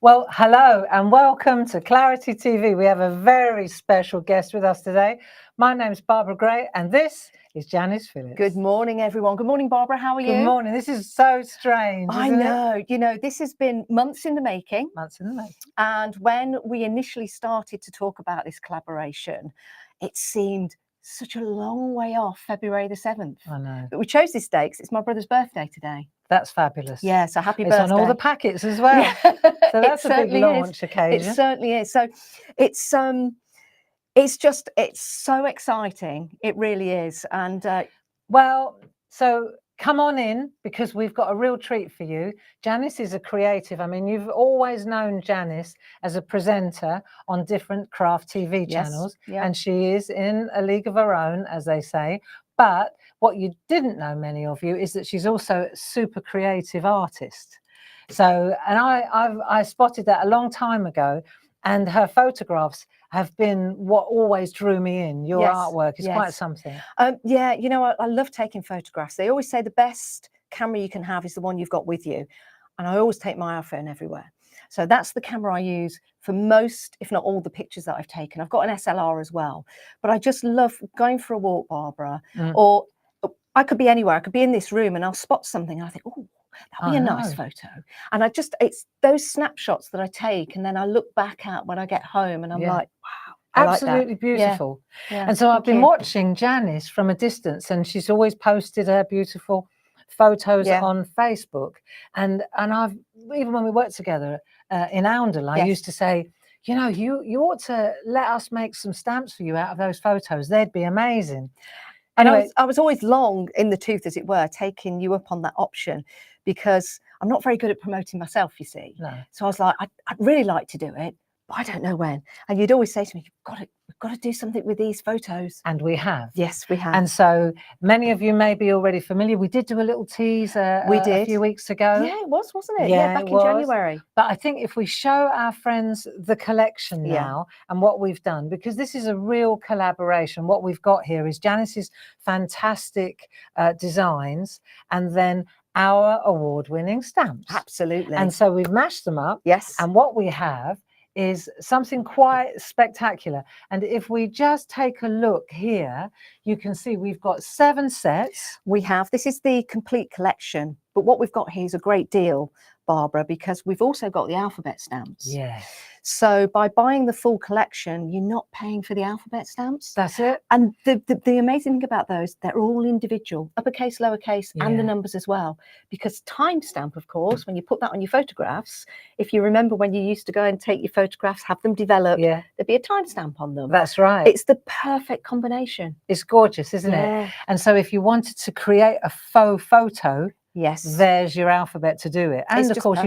Well, hello and welcome to Clarity TV. We have a very special guest with us today. My name's Barbara Gray and this is Janice Phillips. Good morning, everyone. Good morning, Barbara. How are you? Good morning. This is so strange, I isn't it? know. You know, this has been months in the making. Months in the making. And when we initially started to talk about this collaboration, it seemed such a long way off, February the 7th. I know. But we chose this date because it's my brother's birthday today. That's fabulous. Yeah, so happy it's birthday. on all the packets as well. Yeah. So that's a big launch occasion. It certainly is. So it's so exciting. It really is. And well, so come on in because we've got a real treat for you. Janice is a creative. I mean, you've always known Janice as a presenter on different craft TV channels, and she is in a league of her own, as they say. But what you didn't know, many of you, is that she's also a super creative artist. So, and I spotted that a long time ago, and her photographs have been what always drew me in. Your artwork is quite something. Yeah, you know, I love taking photographs. They always say the best camera you can have is the one you've got with you. And I always take my iPhone everywhere. So that's the camera I use for most, if not all, the pictures that I've taken. I've got an SLR as well. But I just love going for a walk, Barbara, or I could be anywhere. I could be in this room and I'll spot something and I think, oh, that'll be a nice photo. And it's those snapshots that I take and then I look back at when I get home and I'm like, wow. Absolutely beautiful. Yeah. And so I've been watching Janice from a distance, and she's always posted her beautiful photos on Facebook. And I've, even when we worked together in Oundle, I used to say, you know, you ought to let us make some stamps for you out of those photos. They'd be amazing. And I was always long in the tooth, as it were, taking you up on that option, because I'm not very good at promoting myself, you see. No. So I was like, I'd really like to do it, but I don't know when. And you'd always say to me, we've got to do something with these photos. And we have. Yes, we have. And so many of you may be already familiar. We did do a little tease a few weeks ago. Yeah, it was, wasn't it? Yeah, back in January. But I think if we show our friends the collection now and what we've done, because this is a real collaboration. What we've got here is Janice's fantastic designs and then our award-winning stamps. Absolutely. And so we've mashed them up. Yes. And what we have is something quite spectacular. And if we just take a look here, you can see we've got 7 sets. We have. This is the complete collection. But what we've got here is a great deal, Barbara, because we've also got the alphabet stamps. Yeah. So by buying the full collection, you're not paying for the alphabet stamps. That's it. And the amazing thing about those, they're all individual, uppercase, lowercase, and the numbers as well. Because timestamp, of course, when you put that on your photographs, if you remember when you used to go and take your photographs, have them developed, there'd be a timestamp on them. That's right. It's the perfect combination. It's gorgeous, isn't it? And so if you wanted to create a faux photo, there's your alphabet to do it. And of course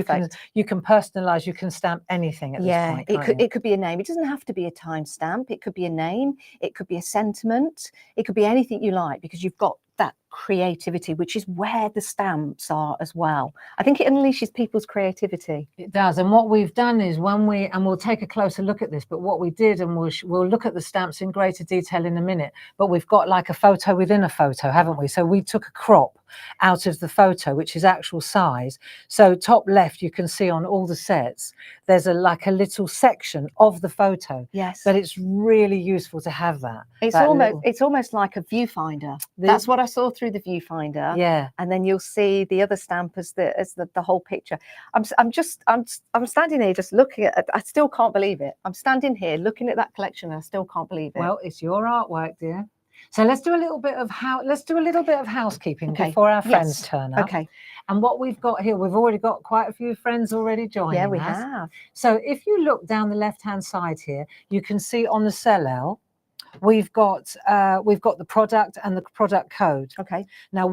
you can personalize, you can stamp anything at this point. It could be a name. It doesn't have to be a timestamp. It could be a name, it could be a sentiment, it could be anything you like, because you've got that creativity, which is where the stamps are as well. I think it unleashes people's creativity. It does. And what we've done is we'll take a closer look at this, but what we did, and we'll look at the stamps in greater detail in a minute, but we've got like a photo within a photo, haven't we? So we took a crop out of the photo, which is actual size. So top left, you can see on all the sets, there's like a little section of the photo. Yes. But it's really useful to have that. It's almost like a viewfinder. That's what I saw through the viewfinder. Yeah. And then you'll see the other stamp as the whole picture. I'm standing here just looking at it. I still can't believe it. I'm standing here looking at that collection and I still can't believe it. Well, it's your artwork, dear. So let's do a little bit of housekeeping before our friends turn up. Okay. And what we've got here, we've already got quite a few friends already joining us. Yeah, we have. So if you look down the left-hand side here, you can see on the sell-out, we've got the product and the product code. Okay. Now,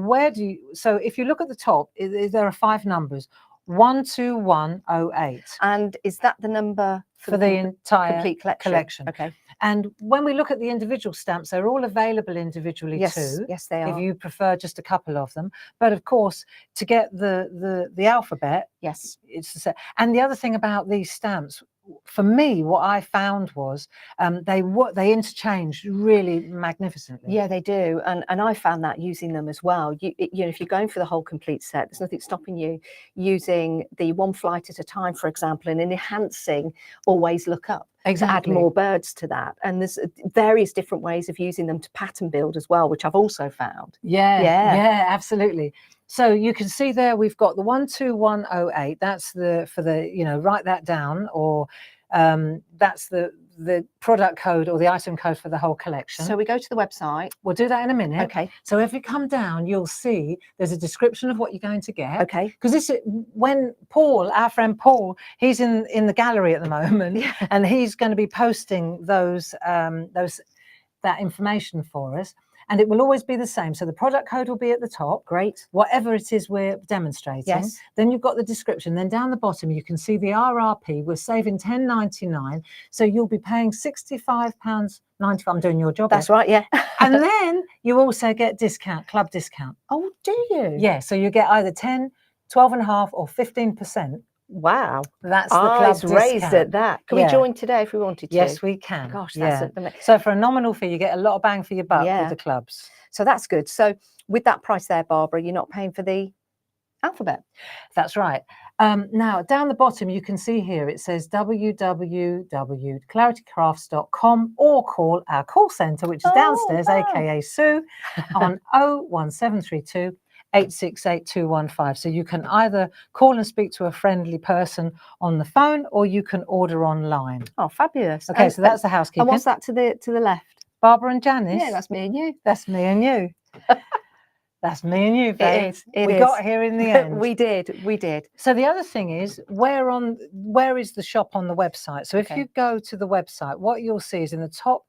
so if you look at the top, there are 5 numbers. 12108. And is that the number for the entire complete collection? Okay. And when we look at the individual stamps, they're all available individually too. Yes, they are. If you prefer just a couple of them. But of course, to get the alphabet, yes, it's the set. And the other thing about these stamps, for me, what I found was they interchange really magnificently. Yeah, they do, and I found that using them as well. You know, if you're going for the whole complete set, there's nothing stopping you using the one flight at a time, for example, and enhancing always look up. Exactly. To add more birds to that, and there's various different ways of using them to pattern build as well, which I've also found. Yeah, absolutely. So you can see there we've got the 12108. That's for the, you know, write that down, or that's the product code or the item code for the whole collection. So we go to the website. We'll do that in a minute. Okay. So if you come down, you'll see there's a description of what you're going to get. Okay. Because this, when Paul, our friend Paul, he's in the gallery at the moment, and he's going to be posting that information for us. And it will always be the same. So the product code will be at the top. Great. Whatever it is we're demonstrating. Yes. Then you've got the description. Then down the bottom, you can see the RRP. We're saving £10.99. So you'll be paying £65.95. I'm doing your job. That's right, yeah. And then you also get club discount. Oh, do you? Yeah. So you get either 10, 12.5 or 15%. Wow. That's the club Eyes raised discount. at that. Can we join today if we wanted to? Yes, we can. Gosh, that's so for a nominal fee, you get a lot of bang for your buck with the clubs. So that's good. So with that price there, Barbara, you're not paying for the alphabet. That's right. Now down the bottom, you can see here it says www.claritycrafts.com, or call our call centre, which is downstairs, aka Sue, on 01732 868 215. So you can either call and speak to a friendly person on the phone, or you can order online. Oh, fabulous. Okay, so that's the housekeeping. And what's that to the left? Barbara and Janice. Yeah, that's me and you. That's me and you. That's me and you, babe. It is. We got here in the end. We did. So the other thing is, where is the shop on the website? So if you go to the website, what you'll see is in the top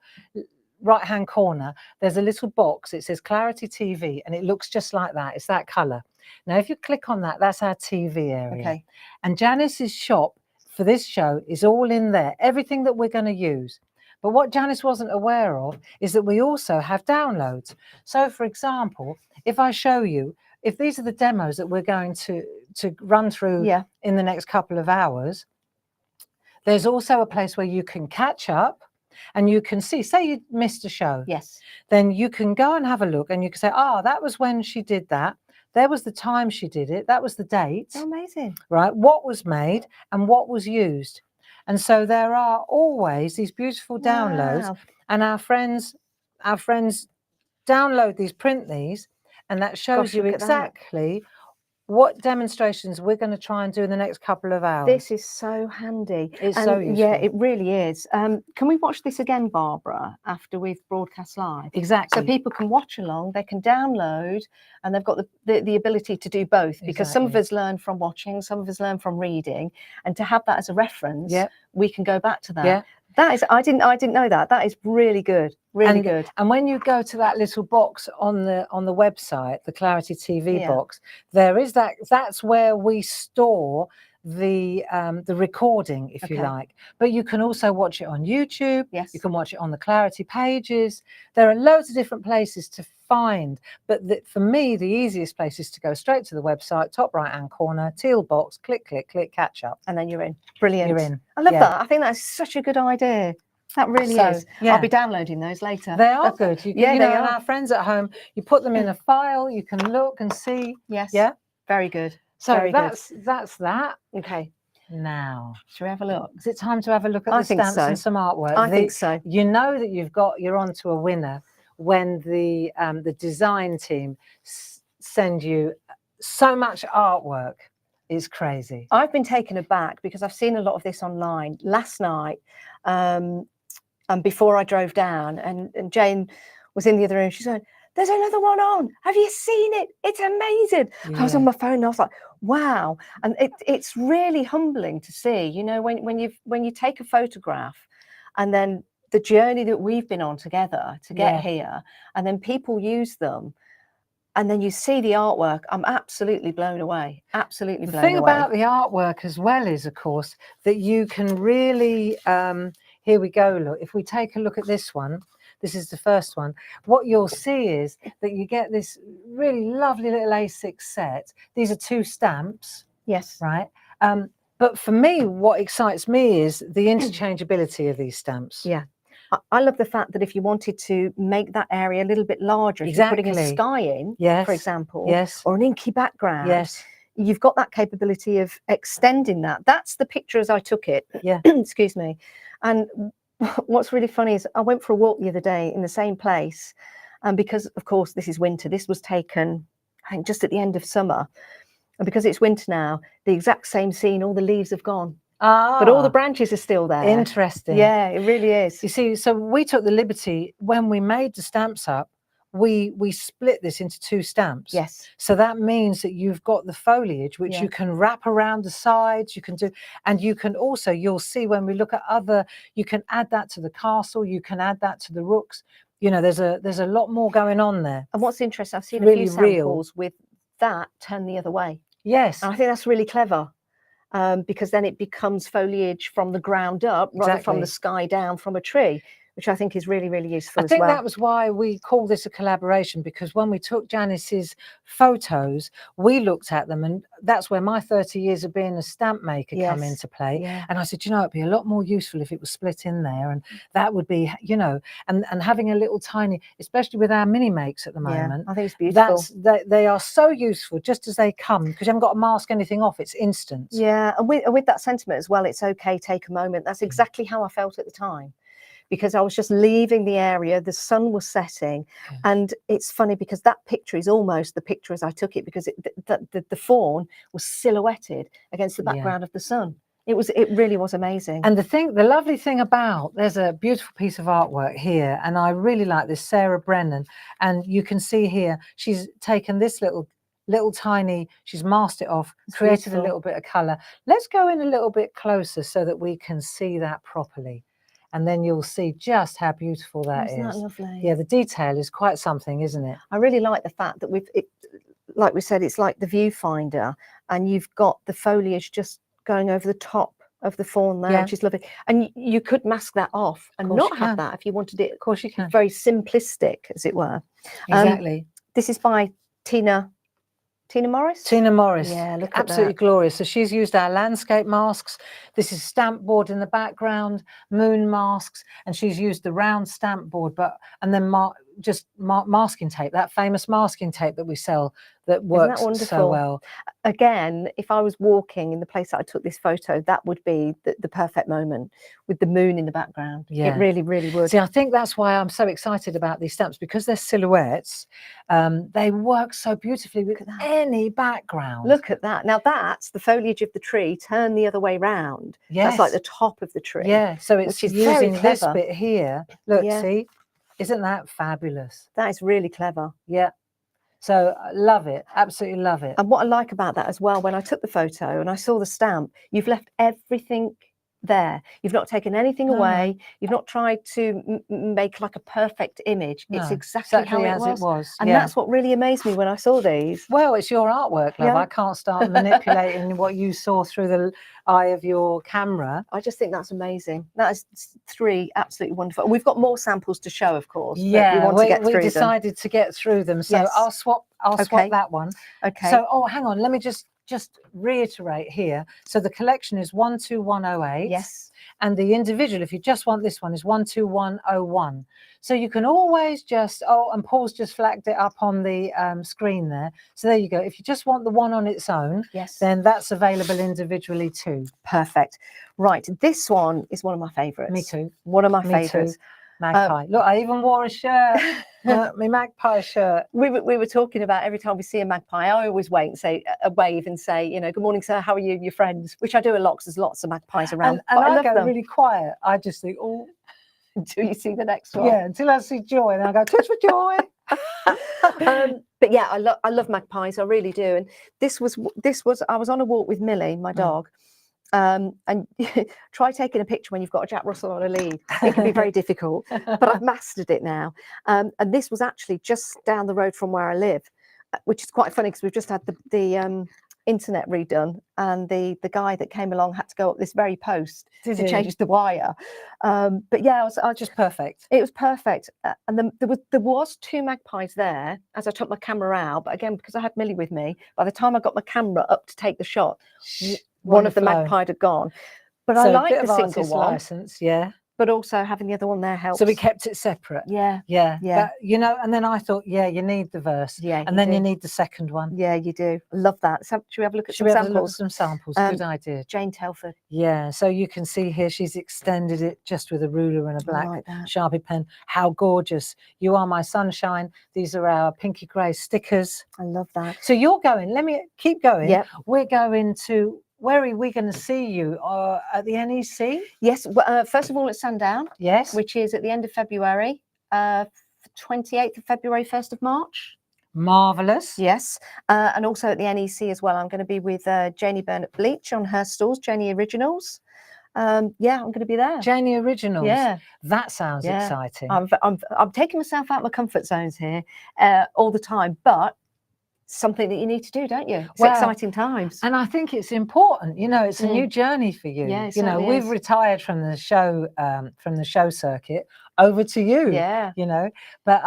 right hand corner, there's a little box. It says Clarity TV, and it looks just like that. It's that color. Now if you click on that, that's our TV area. Okay. And Janice's shop for this show is all in there, everything that we're going to use. But what Janice wasn't aware of is that we also have downloads. So for example, if I show you, if these are the demos that we're going to run through in the next couple of hours, there's also a place where you can catch up. And you can see, say you missed a show. Yes. Then you can go and have a look, and you can say, that was when she did that. There was the time she did it. That was the date. Oh, amazing. Right. What was made and what was used. And so there are always these beautiful downloads, and our friends download these, print these, and that shows you exactly what demonstrations we're going to try and do in the next couple of hours. This is so handy. It's so useful. Yeah, it really is. Can we watch this again, Barbara, after we've broadcast live? Exactly. So people can watch along, they can download, and they've got the ability to do both, because some of us learn from watching, some of us learn from reading, and to have that as a reference, we can go back to that. Yeah. That is, I didn't know that. That is really good. Really good. And when you go to that little box on the website, the Clarity TV box, there is that's where we store the recording, if you like. But you can also watch it on YouTube. Yes. You can watch it on the Clarity pages. There are loads of different places to find, but for me the easiest place is to go straight to the website, top right hand corner, teal box, click, catch up, and then you're in. Brilliant. You're in. I love that. I think that's such a good idea. That really is. I'll be downloading those later. They are good. You know, they and are. our friends at home, you put them in a file, you can look and see. Yes. Yeah. Very good. So Very that's that. Okay. Now, shall we have a look? Is it time to have a look at the stamps and some artwork? I think so. You know that you're onto a winner when the design team send you so much artwork. It's crazy. I've been taken aback because I've seen a lot of this online. Last night, and before I drove down, and Jane was in the other room, she's going, "There's another one on. Have you seen it? It's amazing." I was on my phone and I was like, wow. And it's really humbling to see, you know, when you take a photograph and then the journey that we've been on together to get here, and then people use them, and then you see the artwork. I'm absolutely blown away. Absolutely blown away. The thing about the artwork as well is, of course, that you can really, here we go, look, if we take a look at this one, this is the first one, what you'll see is that you get this really lovely little A6 set. These are 2 stamps. Yes. Right. But for me, what excites me is the interchangeability of these stamps. Yeah. I love the fact that if you wanted to make that area a little bit larger, if you're putting a Exactly. sky in, Yes. for example, Yes. or an inky background, Yes. you've got that capability of extending that. That's the picture as I took it. Yeah. Excuse me. And what's really funny is I went for a walk the other day in the same place. And because, of course, this is winter, this was taken, I think, just at the end of summer. And because it's winter now, the exact same scene, all the leaves have gone. But all the branches are still there. Interesting. Yeah, it really is. You see, so we took the liberty when we made the stamps up, we split this into 2 stamps. Yes. So that means that you've got the foliage, which Yeah. you can wrap around the sides, you can do, and you can also, you'll see when we look at other, you can add that to the castle, you can add that to the rooks. You know, there's a lot more going on there. And what's interesting, I've seen Really a few real. samples with that turned the other way. Yes. And I think that's really clever. Because then it becomes foliage from the ground up rather from Exactly. the sky down from a tree, which I think is really, really useful I as think well. that was why we call this a collaboration, because when we took Janice's photos, we looked at them, and that's where my 30 years of being a stamp maker come Yes. into play. Yeah. And I said, you know, it'd be a lot more useful if it was split in there, and that would be, you know, and having a little tiny, especially with our mini makes at the moment. I think it's beautiful. They are so useful just as they come, because you haven't got to mask anything off. It's instant. Yeah, and with that sentiment as well, it's okay, take a moment. That's exactly how I felt at the time, because I was just leaving the area, the sun was setting. Yeah. And it's funny because that picture is almost the picture as I took it, because the fawn was silhouetted against the background of the sun. It really was amazing. And the lovely thing about, there's a beautiful piece of artwork here, and I really like this, Sarah Brennan, and you can see here she's taken this little tiny, she's masked it off, created beautiful. a little bit of color. Let's go in a little bit closer so that we can see that properly, and then you'll see just how beautiful that is. Isn't that lovely? Yeah, the detail is quite something, isn't it? I really like the fact that like we said, it's like the viewfinder, and you've got the foliage just going over the top of the fawn there, which is lovely. And you could mask that off and not have that if you wanted it. Of course you can. Very simplistic, as it were. Exactly. This is by Tina Morris? Tina Morris. Yeah, look at absolutely that. Glorious. So she's used our landscape masks. This is stamp board in the background, moon masks, and she's used the round stamp board, and then masking tape, that famous masking tape that we sell that works so well. Again, if I was walking in the place that I took this photo, that would be the perfect moment with the moon in the background. Yeah. It really, really would. See, I think that's why I'm so excited about these stamps, because they're silhouettes. They work so beautifully with any background. Look at that. Now that's the foliage of the tree turned the other way round. Yes. That's like the top of the tree. Yeah, so it's which is using very this clever. bit here. Look, Yeah. see? Isn't that fabulous? That is really clever. Yeah. So I love it. Absolutely love it. And what I like about that as well, when I took the photo and I saw the stamp, you've left everything there. You've not taken anything away. You've not tried to make like a perfect image. It's exactly how it was. And that's what really amazed me when I saw these. Well, it's your artwork, love. I can't start manipulating what you saw through the eye of your camera. I just think that's amazing. That is 3 absolutely wonderful. We've got more samples to show, of course. Yeah, we decided to get through them. So I'll swap that one. Okay. So, hang on, let me just reiterate here. So the collection is 12108. Yes. And the individual, if you just want this one, is 12101. So you can always just, and Paul's just flagged it up on the screen there. So there you go. If you just want the one on its own, then that's available individually too. Perfect. Right. This one is one of my favorites. Me too. One of my favorites. Magpie. Look, I even wore a shirt, my magpie shirt. We were talking about every time we see a magpie, I always wait and say a wave and say, you know, good morning, sir. How are you? Your friends, which I do a lot because there's lots of magpies around. And I love go them. really quiet. I just think, oh, until you see the next one. Yeah, until I see Joy, and I go, touch for Joy. But yeah, I love magpies. I really do. And this was I was on a walk with Millie, my dog. And try taking a picture when you've got a Jack Russell on a lead. It can be very difficult, but I've mastered it now. And this was actually just down the road from where I live, which is quite funny because we've just had the internet redone, and the guy that came along had to go up this very post to change the wire. But yeah, I was just perfect. It was perfect. And there was 2 magpies there as I took my camera out, but again, because I had Millie with me, by the time I got my camera up to take the shot, one of the flow. magpie had gone. But I So a like bit the of single artist one, license, yeah. but also having the other one there helps. So we kept it separate. Yeah, Yeah. yeah. But, you know, and then I thought, yeah, you need the verse. Yeah, And then you need the second one. Yeah, you do. I love that. So, should we have a look at Should we some have a look at samples? some samples? Good idea. Jane Telford. Yeah, so you can see here she's extended it just with a ruler and a black like that. Sharpie pen. How gorgeous. You Are My Sunshine. These are our pinky grey stickers. I love that. So you're going, let me keep going. Yep. We're going to, where are we going to see you? At the NEC? Yes, first of all at Sundown. Yes. Which is at the end of February, 28th of February, 1st of March. Marvellous. Yes, and also at the NEC as well. I'm going to be with Janie Burnett Bleach on her stalls, Janie Originals. Yeah, I'm going to be there. Janie Originals. Yeah, that sounds exciting. I'm taking myself out of my comfort zones here all the time, but something that you need to do, don't you? It's exciting times. And I think it's important, you know, it's a new journey for you. Yeah, you know, we've retired from the show circuit over to you. Yeah. You know, but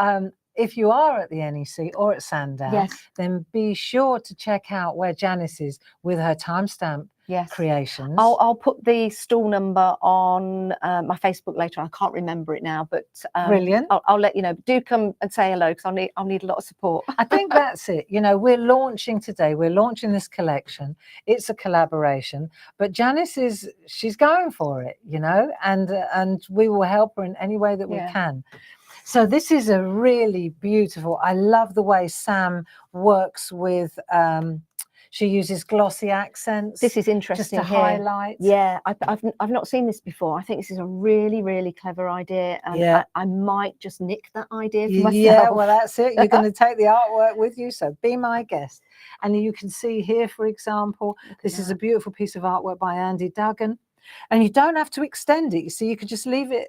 if you are at the NEC or at Sandown, then be sure to check out where Janice is with her timestamp creations. I'll put the stall number on my Facebook later. I can't remember it now, but brilliant. I'll let you know. Do come and say hello because I'll need a lot of support. I think that's it. You know, we're launching today. We're launching this collection. It's a collaboration, but Janice she's going for it. You know, and we will help her in any way that we can. So this is a really beautiful. I love the way Sam works with. She uses glossy accents. This is interesting. Just to highlight. Yeah, I've not seen this before. I think this is a really, really clever idea. And I might just nick that idea for myself. Yeah, well, that's it. You're going to take the artwork with you, so be my guest. And you can see here, for example, this is a beautiful piece of artwork by Andy Duggan. And you don't have to extend it. You see, you could just leave it.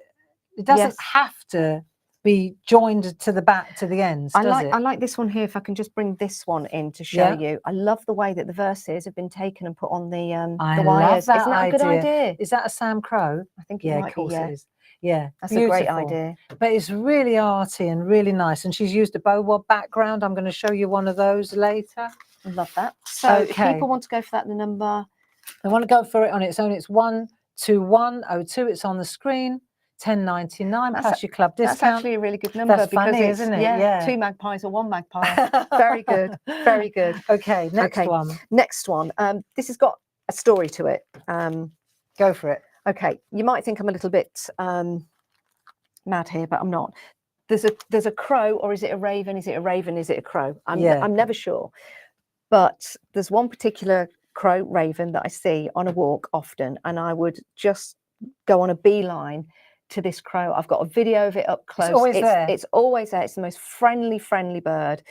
It doesn't have to be joined to the back to the ends. I like this one here. If I can just bring this one in to show you. I love the way that the verses have been taken and put on the wires. Love that Isn't that a good idea? Is that a Sam Crow? I think it might be, it is. Yeah, that's a great idea. But it's really arty and really nice. And she's used a bow web background. I'm going to show you one of those later. I love that. So if people want to go for that, the number they want to go for it on its own. It's 12102. It's on the screen. £10.99 plus your club discount. That's actually a really good number. That's funny, isn't it? Yeah, 2 magpies or 1 magpie. Very good, very good. Okay, next one. Next one. This has got a story to it. Go for it. Okay, you might think I'm a little bit mad here, but I'm not. There's a crow, or is it a raven? Is it a raven? Is it a crow? I'm never sure. But there's one particular crow raven that I see on a walk often, and I would just go on a beeline to this crow. I've got a video of it up close. It's always there. It's always there. It's the most friendly bird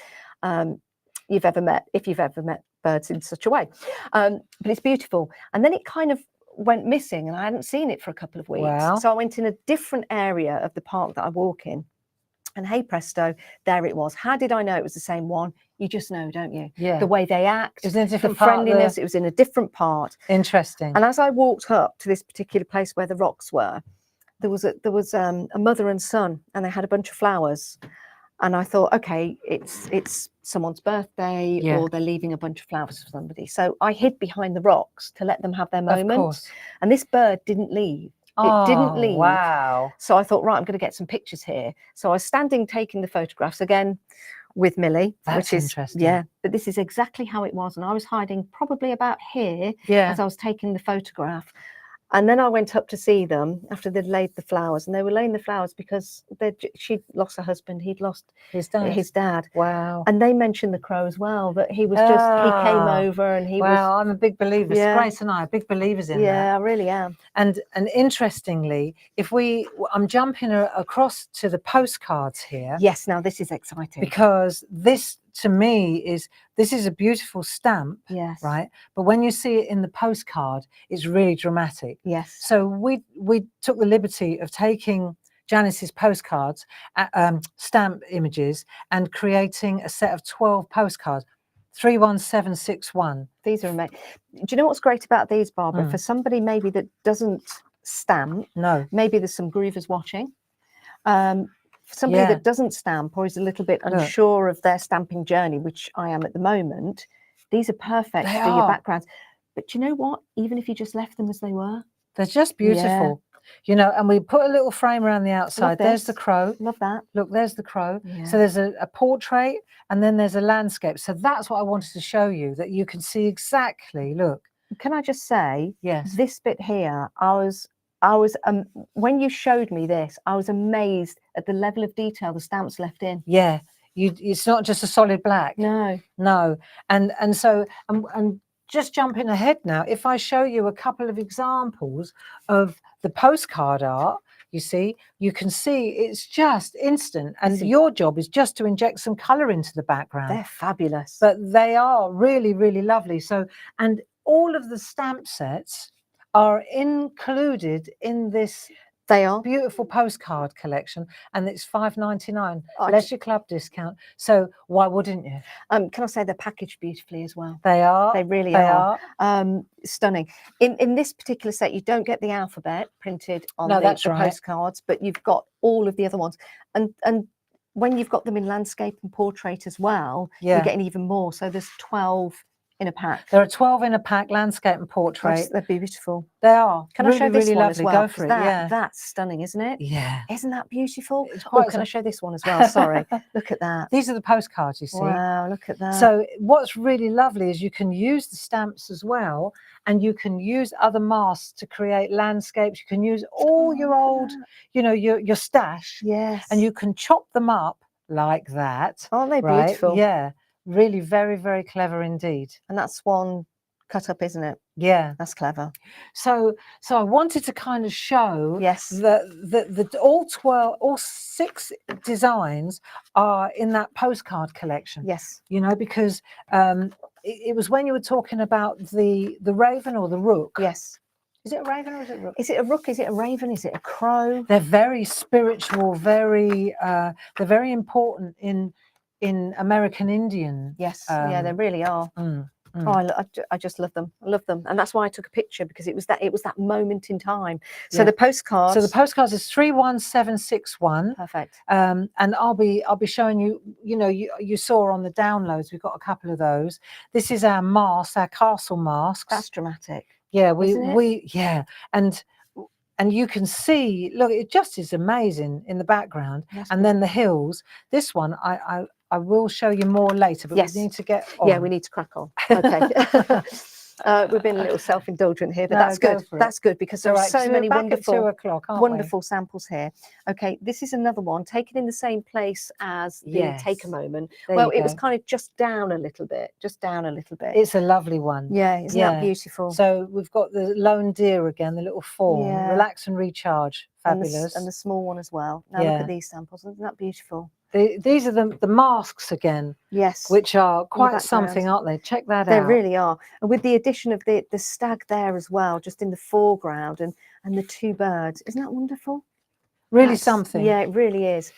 you've ever met, if you've ever met birds in such a way. But it's beautiful. And then it kind of went missing, and I hadn't seen it for a couple of weeks. Wow. So I went in a different area of the park that I walk in, and hey presto, there it was. How did I know it was the same one? You just know, don't you? Yeah. The way they act, it was in a different the friendliness. It was in a different part. Interesting. And as I walked up to this particular place where the rocks were, there was a mother and son, and they had a bunch of flowers. And I thought, okay, it's someone's birthday, or they're leaving a bunch of flowers for somebody. So I hid behind the rocks to let them have their moment. Of course. And this bird didn't leave. It didn't leave. Wow. So I thought, right, I'm going to get some pictures here. So I was standing taking the photographs again with Millie. That's which is interesting. Yeah, but this is exactly how it was. And I was hiding probably about here as I was taking the photograph. And then I went up to see them after they'd laid the flowers, and they were laying the flowers because she'd lost her husband. He'd lost his dad. Wow. And they mentioned the crow as well, that he was he came over and he was. Wow, I'm a big believer. Grace and I are big believers in that. Yeah, I really am. And interestingly, I'm jumping across to the postcards here. Yes, now this is exciting. Because this, to me, this is a beautiful stamp, right? But when you see it in the postcard, it's really dramatic. Yes. So we took the liberty of taking Janice's postcards, stamp images, and creating a set of 12 postcards, 31761. These are amazing. Do you know what's great about these, Barbara? For somebody maybe that doesn't stamp, maybe there's some groovers watching. For somebody that doesn't stamp or is a little bit unsure of their stamping journey, which I am at the moment, these are perfect for your backgrounds. But you know what? Even if you just left them as they were, they're just beautiful. You know, and we put a little frame around the outside. There's the this. crow. Love that. Look, there's the crow. Yeah. So there's a portrait and then there's a landscape. So that's what I wanted to show you, that you can see exactly, look. Can I just say, Yes. this bit here, I was when you showed me this, I was amazed at the level of detail the stamps left in. Yeah, it's not just a solid black. No. And so and just jumping ahead now, if I show you a couple of examples of the postcard art, you see, you can see it's just instant, and your job is just to inject some color into the background. They're fabulous. But they are really, really lovely. So, and all of the stamp sets are included in this They are beautiful postcard collection, and it's $5.99 Oh, less your club discount. So why wouldn't you? Can I say they're packaged beautifully as well? They are. They really They are. are. Stunning. In this particular set, you don't get the alphabet printed on No, the that's right. postcards, but you've got all of the other ones. And when you've got them in landscape and portrait as well, Yeah. you're getting even more. So there's 12 in a pack. There are 12 in a pack, landscape and portrait. They're beautiful. They are. Can really, I show this really one lovely. as well? Go for it. Yeah. That's stunning, isn't it? Yeah. Isn't that beautiful? It's Oh, quite can I show this one as well? Sorry. Look at that. These are the postcards, you see. Wow, look at that. So what's really lovely is you can use the stamps as well, and you can use other masks to create landscapes. You can use all your old, you know, your stash. Yes. And you can chop them up like that. Aren't they right? beautiful? Yeah. Really very, very clever indeed. And that's one cut up, isn't it? Yeah. That's clever. So I wanted to kind of show Yes. that all 6 designs are in that postcard collection. Yes. You know, because it was when you were talking about the raven or the rook. Yes. Is it a raven or is it a rook? Is it a rook? Is it a raven? Is it a crow? They're very spiritual, they're very important in American Indian. Yes. Yeah, they really are. Oh, I just love them. I love them, and that's why I took a picture, because it was that moment in time. So Yeah. the postcards. So the postcards is 31761. Perfect. And I'll be showing you. You know, you saw on the downloads, we've got a couple of those. This is our masks, our castle masks. That's dramatic. Yeah, and you can see. Look, it just is amazing in the background, and then the hills. This one, I will show you more later, but Yes. we need to get on. Yeah, we need to crack on. Okay. We've been a little self-indulgent here, but that's good. That's good, because there are so many wonderful, 2 o'clock, wonderful samples here. Okay, this is another one taken in the same place as the Take a Moment. Well, it was kind of just down a little bit, It's a lovely one. Yeah, isn't that beautiful? So we've got the lone deer again, the little fawn. Yeah. Relax and recharge. Fabulous. And the small one as well. Now look at these samples. Isn't that beautiful? These are the masks again. Yes. Which are quite something, aren't they? Check that out. They really are. And with the addition of the stag there as well, just in the foreground, and the 2 birds. Isn't that wonderful? Really something. Yeah, it really is.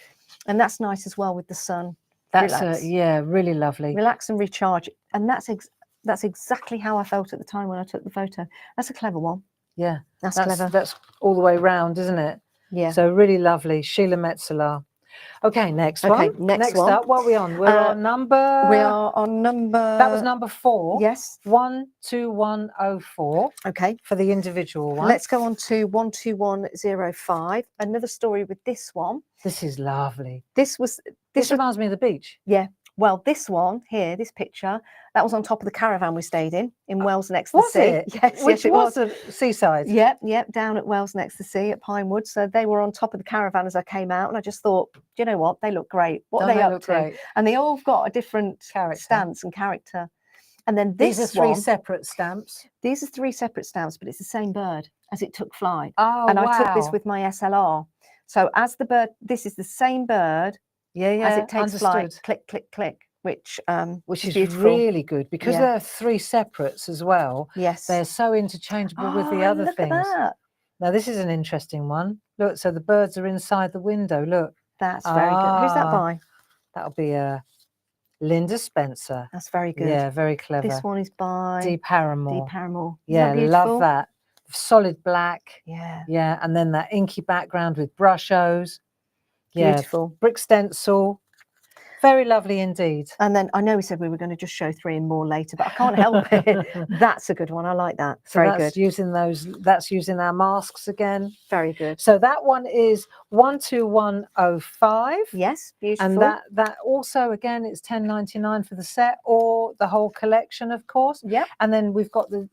And that's nice as well with the sun. That's really lovely. Relax and recharge. And that's exactly how I felt at the time when I took the photo. That's a clever one. Yeah. That's clever. That's all the way round, isn't it? Yeah. So really lovely. Sheila Metzeler. Okay, next one. Next one. up, what are we on? We're on number. We are on number. That was number 4. Yes. 12104. Okay. For the individual one. Let's go on to 12105. Another story with this one. This is lovely. This reminds me of the beach. Yeah. Well, this one here, this picture, that was on top of the caravan we stayed in Wales next to the sea. It? Yes, Which it was the seaside. Yep, down at Wales next to the sea at Pinewood. So they were on top of the caravan as I came out, and I just thought, do you know what? They look great. What are they up to? Great. And they all got a different stance and character. And then these are 3 separate stamps. These are 3 separate stamps, but it's the same bird as it took flight. Oh, and I took this with my SLR. So as the bird, this is the same bird. As it takes flight. Click, click, click. Which is beautiful. Really good, because there are 3 separates as well. Yes, they're so interchangeable with the other things. At that. Now this is an interesting one. Look, so the birds are inside the window. Look, that's very good. Who's that by? That'll be Linda Spencer. That's very good. Yeah, very clever. This one is by Dee Paramore. Dee Paramore. Yeah, love that. Solid black. Yeah, and then that inky background with brush O's. Beautiful. Brick stencil. Very lovely indeed. And then I know we said we were going to just show 3 and more later, but I can't help it. That's a good one. I like that. So Very that's good. using those, that's using our masks again. Very good. So that one is 12105. Yes, beautiful. And that also, again, it's £10.99 for the set or the whole collection, of course. Yep. And then we've got the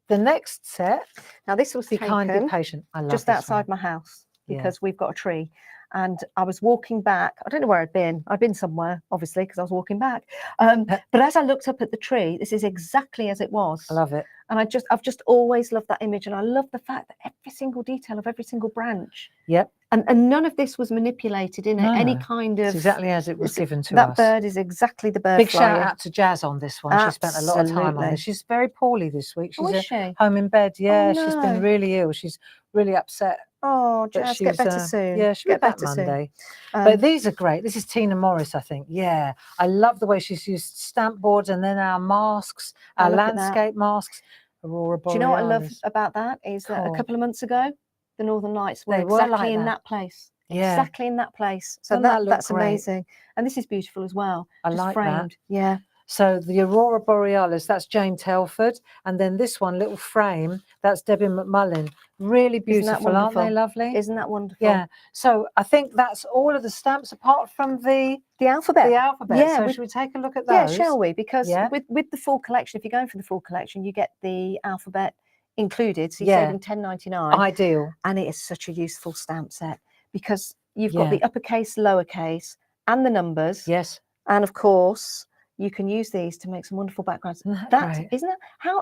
next set. Now this was Be kind, be taken patient. I love just this outside one. my house Yeah. because we've got a tree. And I was walking back. I don't know where I'd been. I'd been somewhere, obviously, because I was walking back. But as I looked up at the tree, this is exactly as it was. I love it. And I've just always loved that image. And I love the fact that every single detail of every single branch. Yep. And none of this was manipulated in any kind of. It's exactly as it was given to that us. bird is exactly the bird. Big shout flyer. out to Jazz on this one. She spent a lot of time on Absolutely. this. She's very poorly this week. Oh, She's is she? home in bed. Yeah, she's been no. really ill. She's really upset. Oh, But Jazz, get better soon. Yeah, she'll Get be back better Monday. soon. But these are great. This is Tina Morris, I think. Yeah, I love the way she's used stamp boards and then our masks, our look at that. landscape masks. Aurora Borealis. Do you know what I love about that? Is that a Cool. couple of months ago, the Northern Lights were They were exactly like in that. that place. Yeah. Exactly in that place. So Doesn't that look that's great? amazing. And this is beautiful as well. I just like framed. that. Yeah. So the Aurora Borealis, that's Jane Telford. And then this one, little frame, that's Debbie McMullen. Really beautiful, aren't they lovely? Isn't that wonderful? Yeah. So I think that's all of the stamps apart from the alphabet. The alphabet. Yeah, so should we take a look at those? Yeah, shall we? Because Yeah. with the full collection, if you're going for the full collection, you get the alphabet included. So you're Yeah. saving £10.99. Ideal. And it is such a useful stamp set because you've got Yeah. the uppercase, lowercase, and the numbers. Yes. And of course, you can use these to make some wonderful backgrounds. Isn't that great? Isn't it? How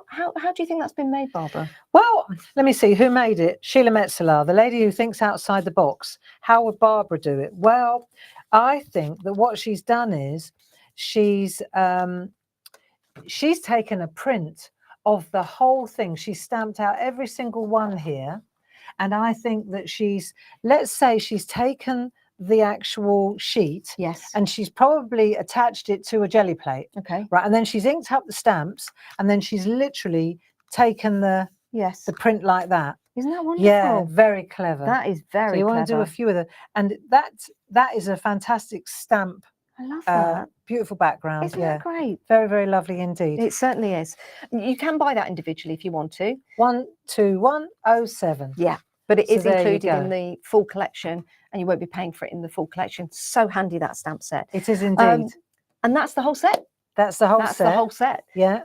do you think that's been made, Barbara? Well, let me see who made it. Sheila Metzeler, the lady who thinks outside the box. How would Barbara do it? Well, I think that what she's done is she's taken a print of the whole thing. She stamped out every single one here. And I think that let's say she's taken the actual sheet. Yes. And she's probably attached it to a jelly plate. Okay. Right. And then she's inked up the stamps and then she's literally taken the print like that. Isn't that wonderful? Yeah, very clever. That is very so you clever. want to do a few of them. And that is a fantastic stamp. I love that. Beautiful background. Isn't that great? Very, very lovely indeed. It certainly is. You can buy that individually if you want to. 12107. Yeah. But it is there you included go. in the full collection and you won't be paying for it in the full collection. So handy, that stamp set. It is indeed. And that's the whole set. That's the whole set. That's the whole set. Yeah.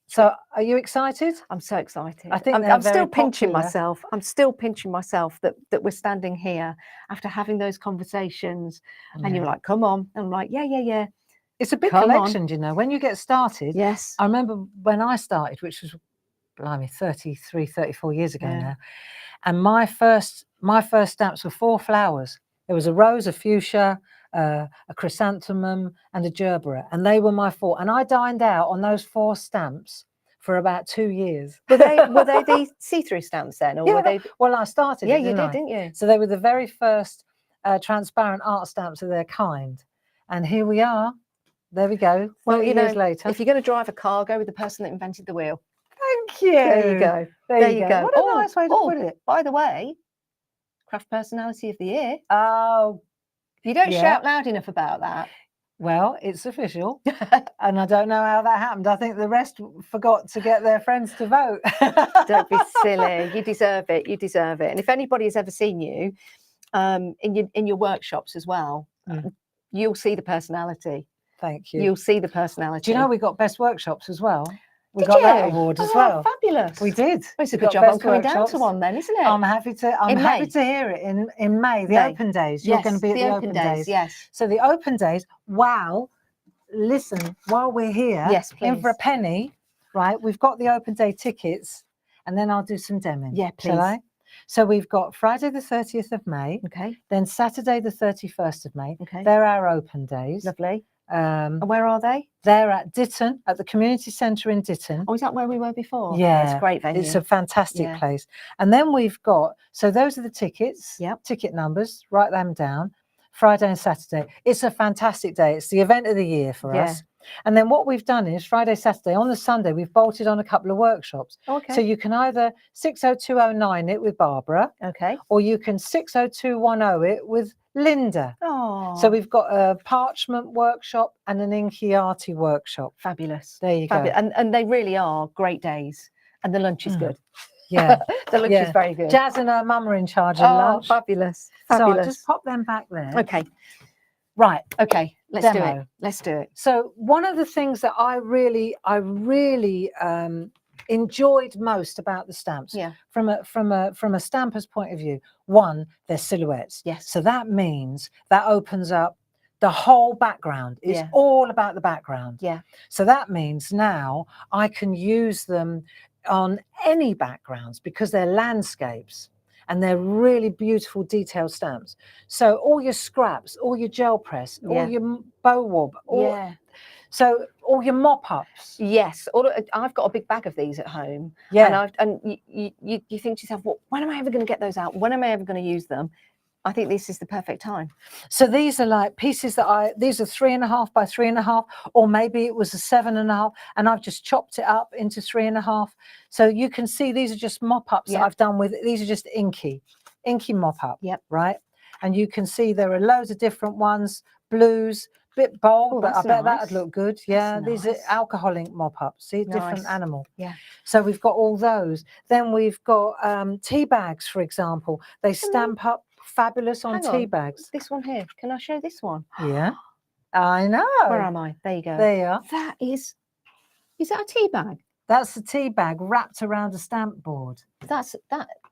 So are you excited? I'm so excited. I think I'm still very pinching popular. myself. I'm still pinching myself that we're standing here after having those conversations. And you're like, come on. And I'm like, yeah. It's a big Come collection, you know. When you get started. Yes. I remember when I started, which was, blimey, 33, 34 years ago now. And my first stamps were 4 flowers. There was a rose, a fuchsia, a chrysanthemum, and a gerbera, and they were my 4. And I dined out on those 4 stamps for about 2 years. Were they the see-through stamps then, or were they? Well, I started. Yeah, it, you did, I? didn't you? So they were the very first transparent art stamps of their kind. And here we are. There we go. 30 years later. If you're going to drive a car, go with the person that invented the wheel. Thank you. There you go. There you go. What a nice way to put it. By the way, Craft Personality of the Year. Oh, you don't shout loud enough about that. Well, it's official. And I don't know how that happened. I think the rest forgot to get their friends to vote. Don't be silly. You deserve it. You deserve it. And if anybody has ever seen you in your workshops as well, you'll see the personality. Thank you. You'll see the personality. Do you know we got best workshops as well? We Did got you? that award as well. Fabulous. We did. Well, it's a We good got job I'm best coming down workshops. to one then, isn't it? I'm happy to hear it in May, the open days. You're going to be at the open days. Yes. So the open days, wow. Listen, while we're here, yes, in for a penny, right? We've got the open day tickets and then I'll do some demoing. Yeah, please. Shall I? So we've got Friday the 30th of May. Okay. Then Saturday the 31st of May. Okay. They're our open days. Lovely. And where are they? They're at Ditton, at the community centre in Ditton. Oh, is that where we were before? Yeah. It's a great venue. It's a fantastic place. And then we've got, so those are the tickets, ticket numbers, write them down, Friday and Saturday. It's a fantastic day. It's the event of the year for us. And then what we've done is Friday, Saturday, on the Sunday, we've bolted on a couple of workshops. Okay. So you can either 60209 it with Barbara, Okay. or you can 60210 it with Linda. Oh. So we've got a parchment workshop and an inky arty workshop. Fabulous. There you go. And they really are great days. And the lunch is good. Yeah. The lunch is very good. Jazz and her mum are in charge of lunch. Fabulous. So Fabulous. I'll just pop them back there. Okay. Right. Okay. Let's do Demo. it. Let's do it. So one of the things that I really enjoyed most about the stamps, from a stamper's point of view, one, they're silhouettes. Yes. So that means that opens up the whole background. It's all about the background. Yeah. So that means now I can use them on any backgrounds because they're landscapes and they're really beautiful detailed stamps. So all your scraps, all your gel press, all your bow wob, so all your mop-ups. Yes, I've got a big bag of these at home. Yeah. And you think to yourself, well, when am I ever going to get those out? When am I ever going to use them? I think this is the perfect time. So these are like pieces that these are 3.5 by 3.5, or maybe it was a 7.5, and I've just chopped it up into 3.5. So you can see these are just mop-ups that I've done with, these are just inky mop-up, right? And you can see there are loads of different ones, blues, bit bold, but I bet that'd look good. Yeah, these are alcohol ink mop-ups, see, different animal. Yeah. So we've got all those. Then we've got tea bags, for example. They stamp up fabulous on tea bags. This one here. Can I show this one? Yeah. I know. Where am I? There you go. There you are. That is that a tea bag? That's a tea bag wrapped around a stamp board. That.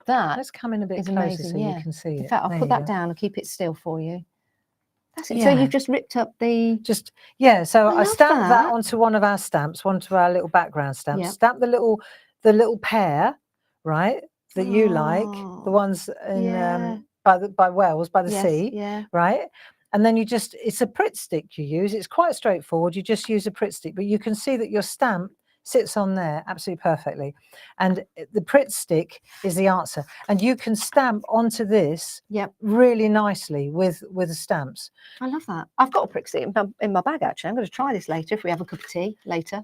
Let's come in a bit closer amazing, so you can see it. In fact, I'll There put you that go. down and keep it still for you. That's it. Yeah. So you've just ripped up the... So I love stamped that that. onto one of our stamps, onto our little background stamps. Yep. Stamp the little pair, right, that you like, the ones in by Wells, by the sea, right? And then it's a Pritt stick you use. It's quite straightforward. You just use a Pritt stick, but you can see that your stamp sits on there absolutely perfectly. And the Pritt stick is the answer. And you can stamp onto this really nicely with the stamps. I love that. I've got a Pritt stick in my bag, actually. I'm going to try this later if we have a cup of tea later.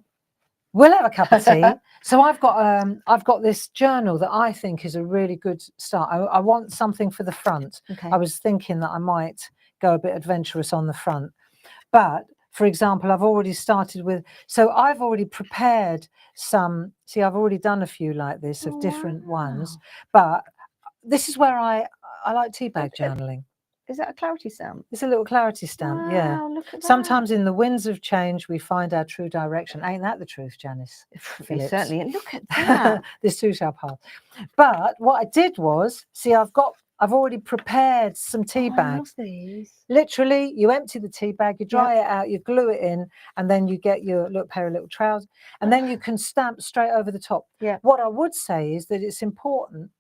We'll have a cup of tea. So I've got this journal that I think is a really good start. I want something for the front. Okay. I was thinking that I might go a bit adventurous on the front. But for example, I've already started with, so I've already prepared some, see, I've already done a few like this of different ones, but this is where I like tea bag journaling. Is that a clarity stamp? It's a little clarity stamp, yeah. Look at that. Sometimes in the winds of change, we find our true direction. Ain't that the truth, Janice? It certainly. Look at that. This too shall pass. But what I did was, see, I've already prepared some tea bags. I love these. Literally, you empty the tea bag, you dry it out, you glue it in, and then you get your little pair of little trousers, and then you can stamp straight over the top. Yeah. What I would say is that it's important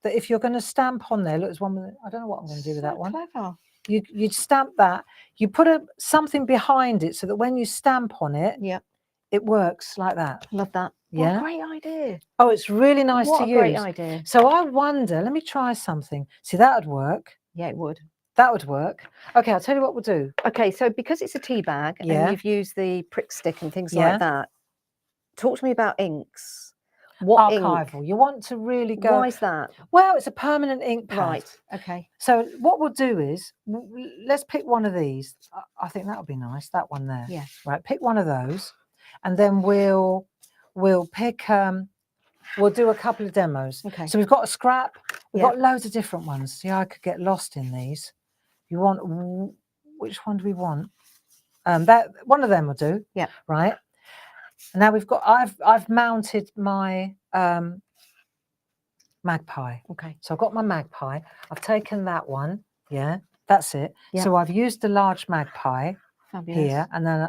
that if you're going to stamp on there, look, there's one with, I don't know what I'm going to do with that one. Clever. You stamp that, you put something behind it so that when you stamp on it, it works like that. Love that. Yeah. What a great idea. Oh, it's really nice to use. What a great idea. So I wonder, let me try something. See, that would work. Yeah, it would. That would work. Okay, I'll tell you what we'll do. Okay, so because it's a tea bag and you've used the Pritt stick and things like that, talk to me about inks. What Archival. ink? You want to really go. Why is that? Well, it's a permanent ink pad. Right. Okay. So what we'll do is, let's pick one of these. I think that would be nice. That one there. Yeah. Right. Pick one of those, and then we'll pick. We'll do a couple of demos. Okay. So we've got a scrap. We've got loads of different ones. See, I could get lost in these. You want, which one do we want? That one of them will do. Yeah. Right. And now we've got, I've mounted my magpie. Okay. So I've got my magpie. I've taken that one. Yeah, that's it. Yeah. So I've used the large magpie here, and then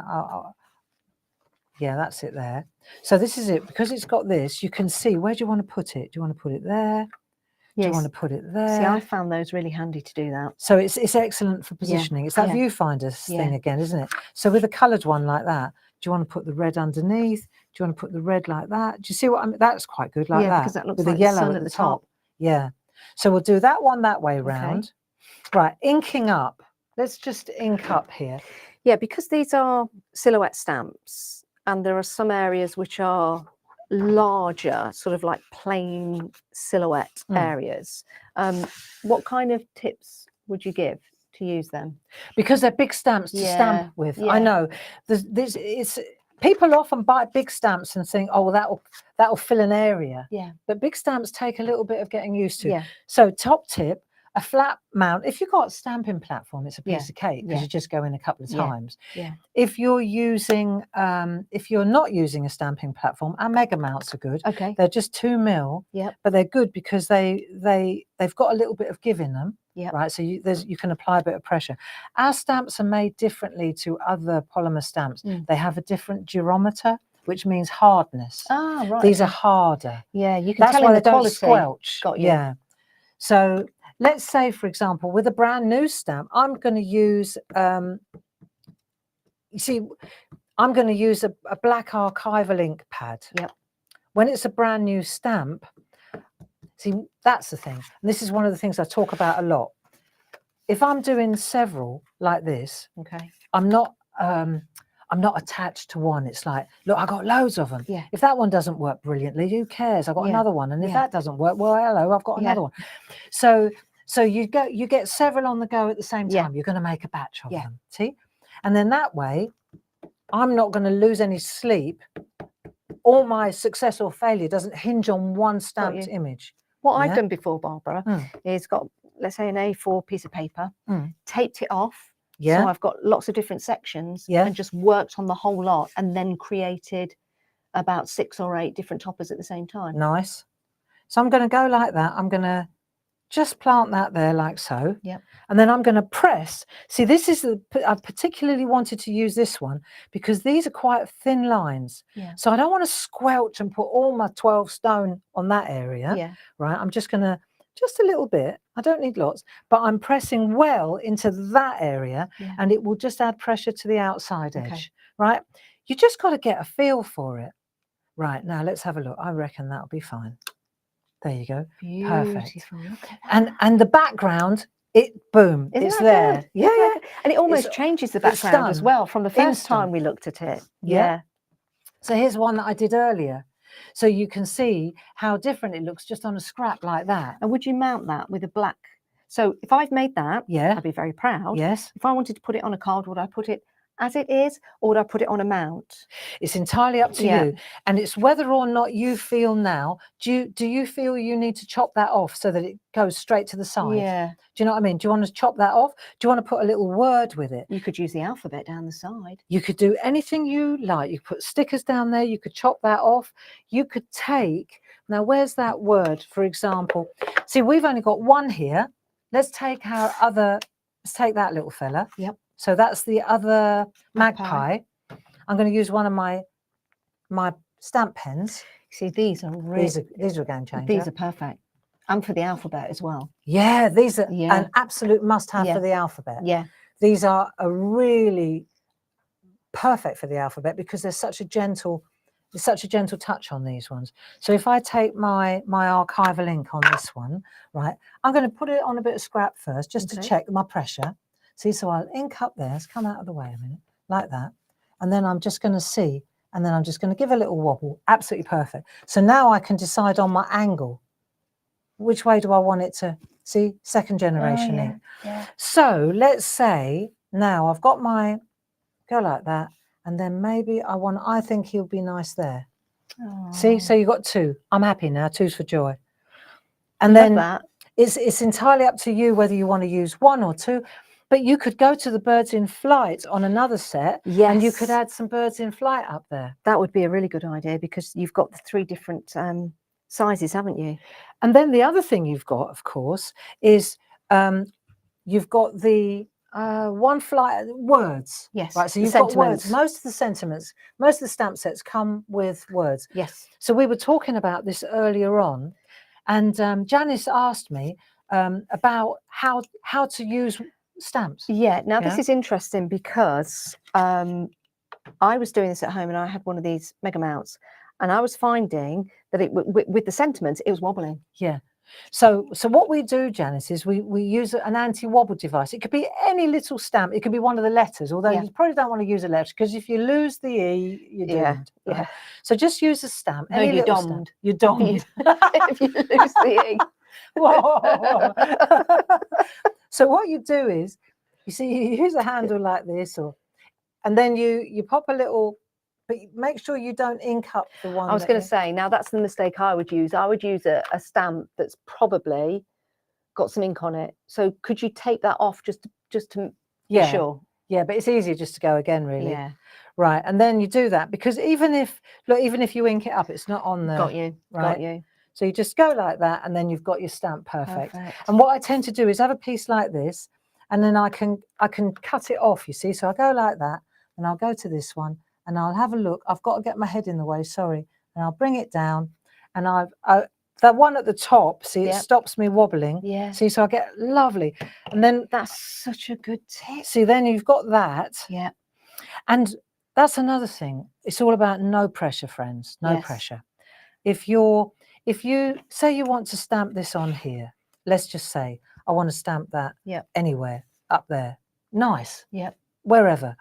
yeah, that's it there. So this is it. Because it's got this, you can see, where do you want to put it? Do you want to put it there? Yes. Do you want to put it there? See, I found those really handy to do that. So it's excellent for positioning. It's that viewfinder thing again, isn't it? So with a coloured one like that, do you want to put the red underneath? Do you want to put the red like that? Do you see what I mean? That's quite good like that. Because that looks with like the yellow sun at the top. Yeah. So we'll do that one that way round. Right, inking up. Let's just ink up here. Yeah, because these are silhouette stamps, and there are some areas which are larger, sort of like plain silhouette areas. What kind of tips would you give to use them? Because they're big stamps to stamp with. I know. It's people often buy big stamps and think, oh, well, that'll fill an area. Yeah. But big stamps take a little bit of getting used to. Yeah. So top tip, a flat mount. If you've got a stamping platform, it's a piece of cake because Yeah. you just go in a couple of times. Yeah. If you're using, if you're not using a stamping platform, our mega mounts are good. Okay. They're just 2 mil. Yep. But they're good because they've got a little bit of give in them. Yep. Right. So you can apply a bit of pressure. Our stamps are made differently to other polymer stamps. They have a different durometer, which means hardness. Ah, right. These are harder. Yeah, you can That's tell why in they the don't quality. squelch. Got you. Yeah. So let's say, for example, with a brand new stamp, I'm going to use, you see, I'm going to use a black archival ink pad. Yep. When it's a brand new stamp, see, that's the thing. And this is one of the things I talk about a lot. If I'm doing several like this, okay, I'm not attached to one. It's like, look, I got loads of them. Yeah. If that one doesn't work brilliantly, who cares? I've got another one. And if that doesn't work, well, hello, I've got another one. So you get several on the go at the same time. You're going to make a batch of them. See? And then that way, I'm not going to lose any sleep. All my success or failure doesn't hinge on one stamped image. What I've done before, Barbara, is got, let's say, an A4 piece of paper, taped it off. Yeah. So I've got lots of different sections and just worked on the whole lot and then created about 6 or 8 different toppers at the same time. Nice. So I'm going to go like that. I'm going to just plant that there like so. Yep. And then I'm going to press. See, this is I particularly wanted to use this one because these are quite thin lines. Yeah. So I don't want to squelch and put all my 12 stone on that area. Yeah. Right. I'm just going to, just a little bit. I don't need lots, but I'm pressing well into that area and it will just add pressure to the outside edge. Right. You just got to get a feel for it. Right. Now let's have a look. I reckon that'll be fine. There you go. Perfect. And the background, boom, it's there. Good? Yeah. And it almost changes the background as well from the first time we looked at it. Yeah. So here's one that I did earlier. So you can see how different it looks just on a scrap like that. And would you mount that with a black? So if I've made that, I'd be very proud. Yes. If I wanted to put it on a card, would I put it as it is, or would I put it on a mount? It's entirely up to you. And it's whether or not you feel now, do you feel you need to chop that off so that it goes straight to the side? Yeah. Do you know what I mean? Do you want to chop that off? Do you want to put a little word with it? You could use the alphabet down the side. You could do anything you like. You could put stickers down there. You could chop that off. You could take, now where's that word, for example? See, we've only got one here. Let's take our other, let's take that little fella. Yep. So that's the other magpie. I'm going to use one of my stamp pens. See, these are really, these are a game changer. These are perfect. And for the alphabet as well. Yeah, these are an absolute must-have for the alphabet. Yeah. These are a really perfect for the alphabet because there's such a gentle touch on these ones. So if I take my archival ink on this one, right, I'm going to put it on a bit of scrap first just to check my pressure. See, so I'll ink up there. Let's come out of the way a minute, like that. And then I'm just going to see, and then I'm just going to give a little wobble. Absolutely perfect. So now I can decide on my angle. Which way do I want it to, see, second generation ink. Yeah. So let's say now I've got my, go like that. And then maybe I think he'll be nice there. Aww. See, so you got 2. I'm happy now, 2's for joy. And then it's entirely up to you whether you want to use 1 or 2. But you could go to the birds in flight on another set, and you could add some birds in flight up there. That would be a really good idea because you've got the 3 different sizes, haven't you? And then the other thing you've got, of course, is you've got the one flight words. Yes. Right. So you've got words. Most of the sentiments, most of the stamp sets come with words. Yes. So we were talking about this earlier on, and Janice asked me about how to use stamps. Yeah. Now this is interesting because I was doing this at home and I had one of these mega mounts, and I was finding that it with the sentiments it was wobbling. Yeah. So what we do, Janice, is we use an anti-wobble device. It could be any little stamp. It could be one of the letters, although Yeah. you probably don't want to use a letter because if you lose the E, you're Yeah, doomed. yeah. Right? So just use a stamp. No, Any you're little dommed. stamp. You're dommed. If you lose the E. Whoa. So what you do is, you see, you use a handle like this, and then you pop a little, but make sure you don't ink up the one. I was going to say, now that's the mistake I would use. I would use a stamp that's probably got some ink on it. So could you take that off just to be sure? Yeah, but it's easier just to go again, really. Yeah. Right, and then you do that because even if you ink it up, it's not on there. Got you. Right? Got you. So you just go like that, and then you've got your stamp perfect. And what I tend to do is have a piece like this, and then I can cut it off. You see, so I go like that, and I'll go to this one, and I'll have a look. I've got to get my head in the way. Sorry, and I'll bring it down, and that one at the top. See, it stops me wobbling. Yeah. See, so I get lovely, and then that's such a good tip. See, then you've got that. Yeah. And that's another thing. It's all about no pressure, friends. No pressure. If you say you want to stamp this on here, let's just say I want to stamp that anywhere up there. Nice. Yeah. Wherever.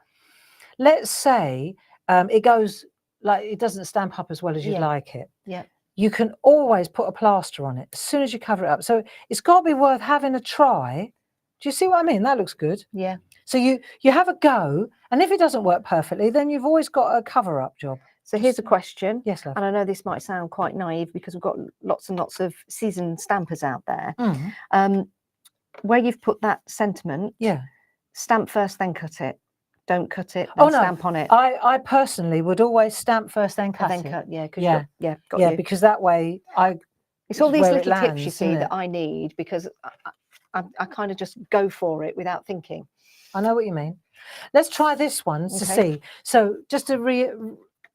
Let's say it goes like it doesn't stamp up as well as you'd like it. Yeah. You can always put a plaster on it as soon as you cover it up. So it's got to be worth having a try. Do you see what I mean? That looks good. Yeah. So you have a go, and if it doesn't work perfectly, then you've always got a cover-up job. So here's a question. Yes, love. And I know this might sound quite naive because we've got lots and lots of seasoned stampers out there. Where you've put that sentiment, stamp first, then cut it. Don't cut it, then stamp on it. I personally would always stamp first, then cut it. Cut, got you. Because that way it's all these little tips lands, you see that I need because I kind of just go for it without thinking. I know what you mean. Let's try this one to see. So just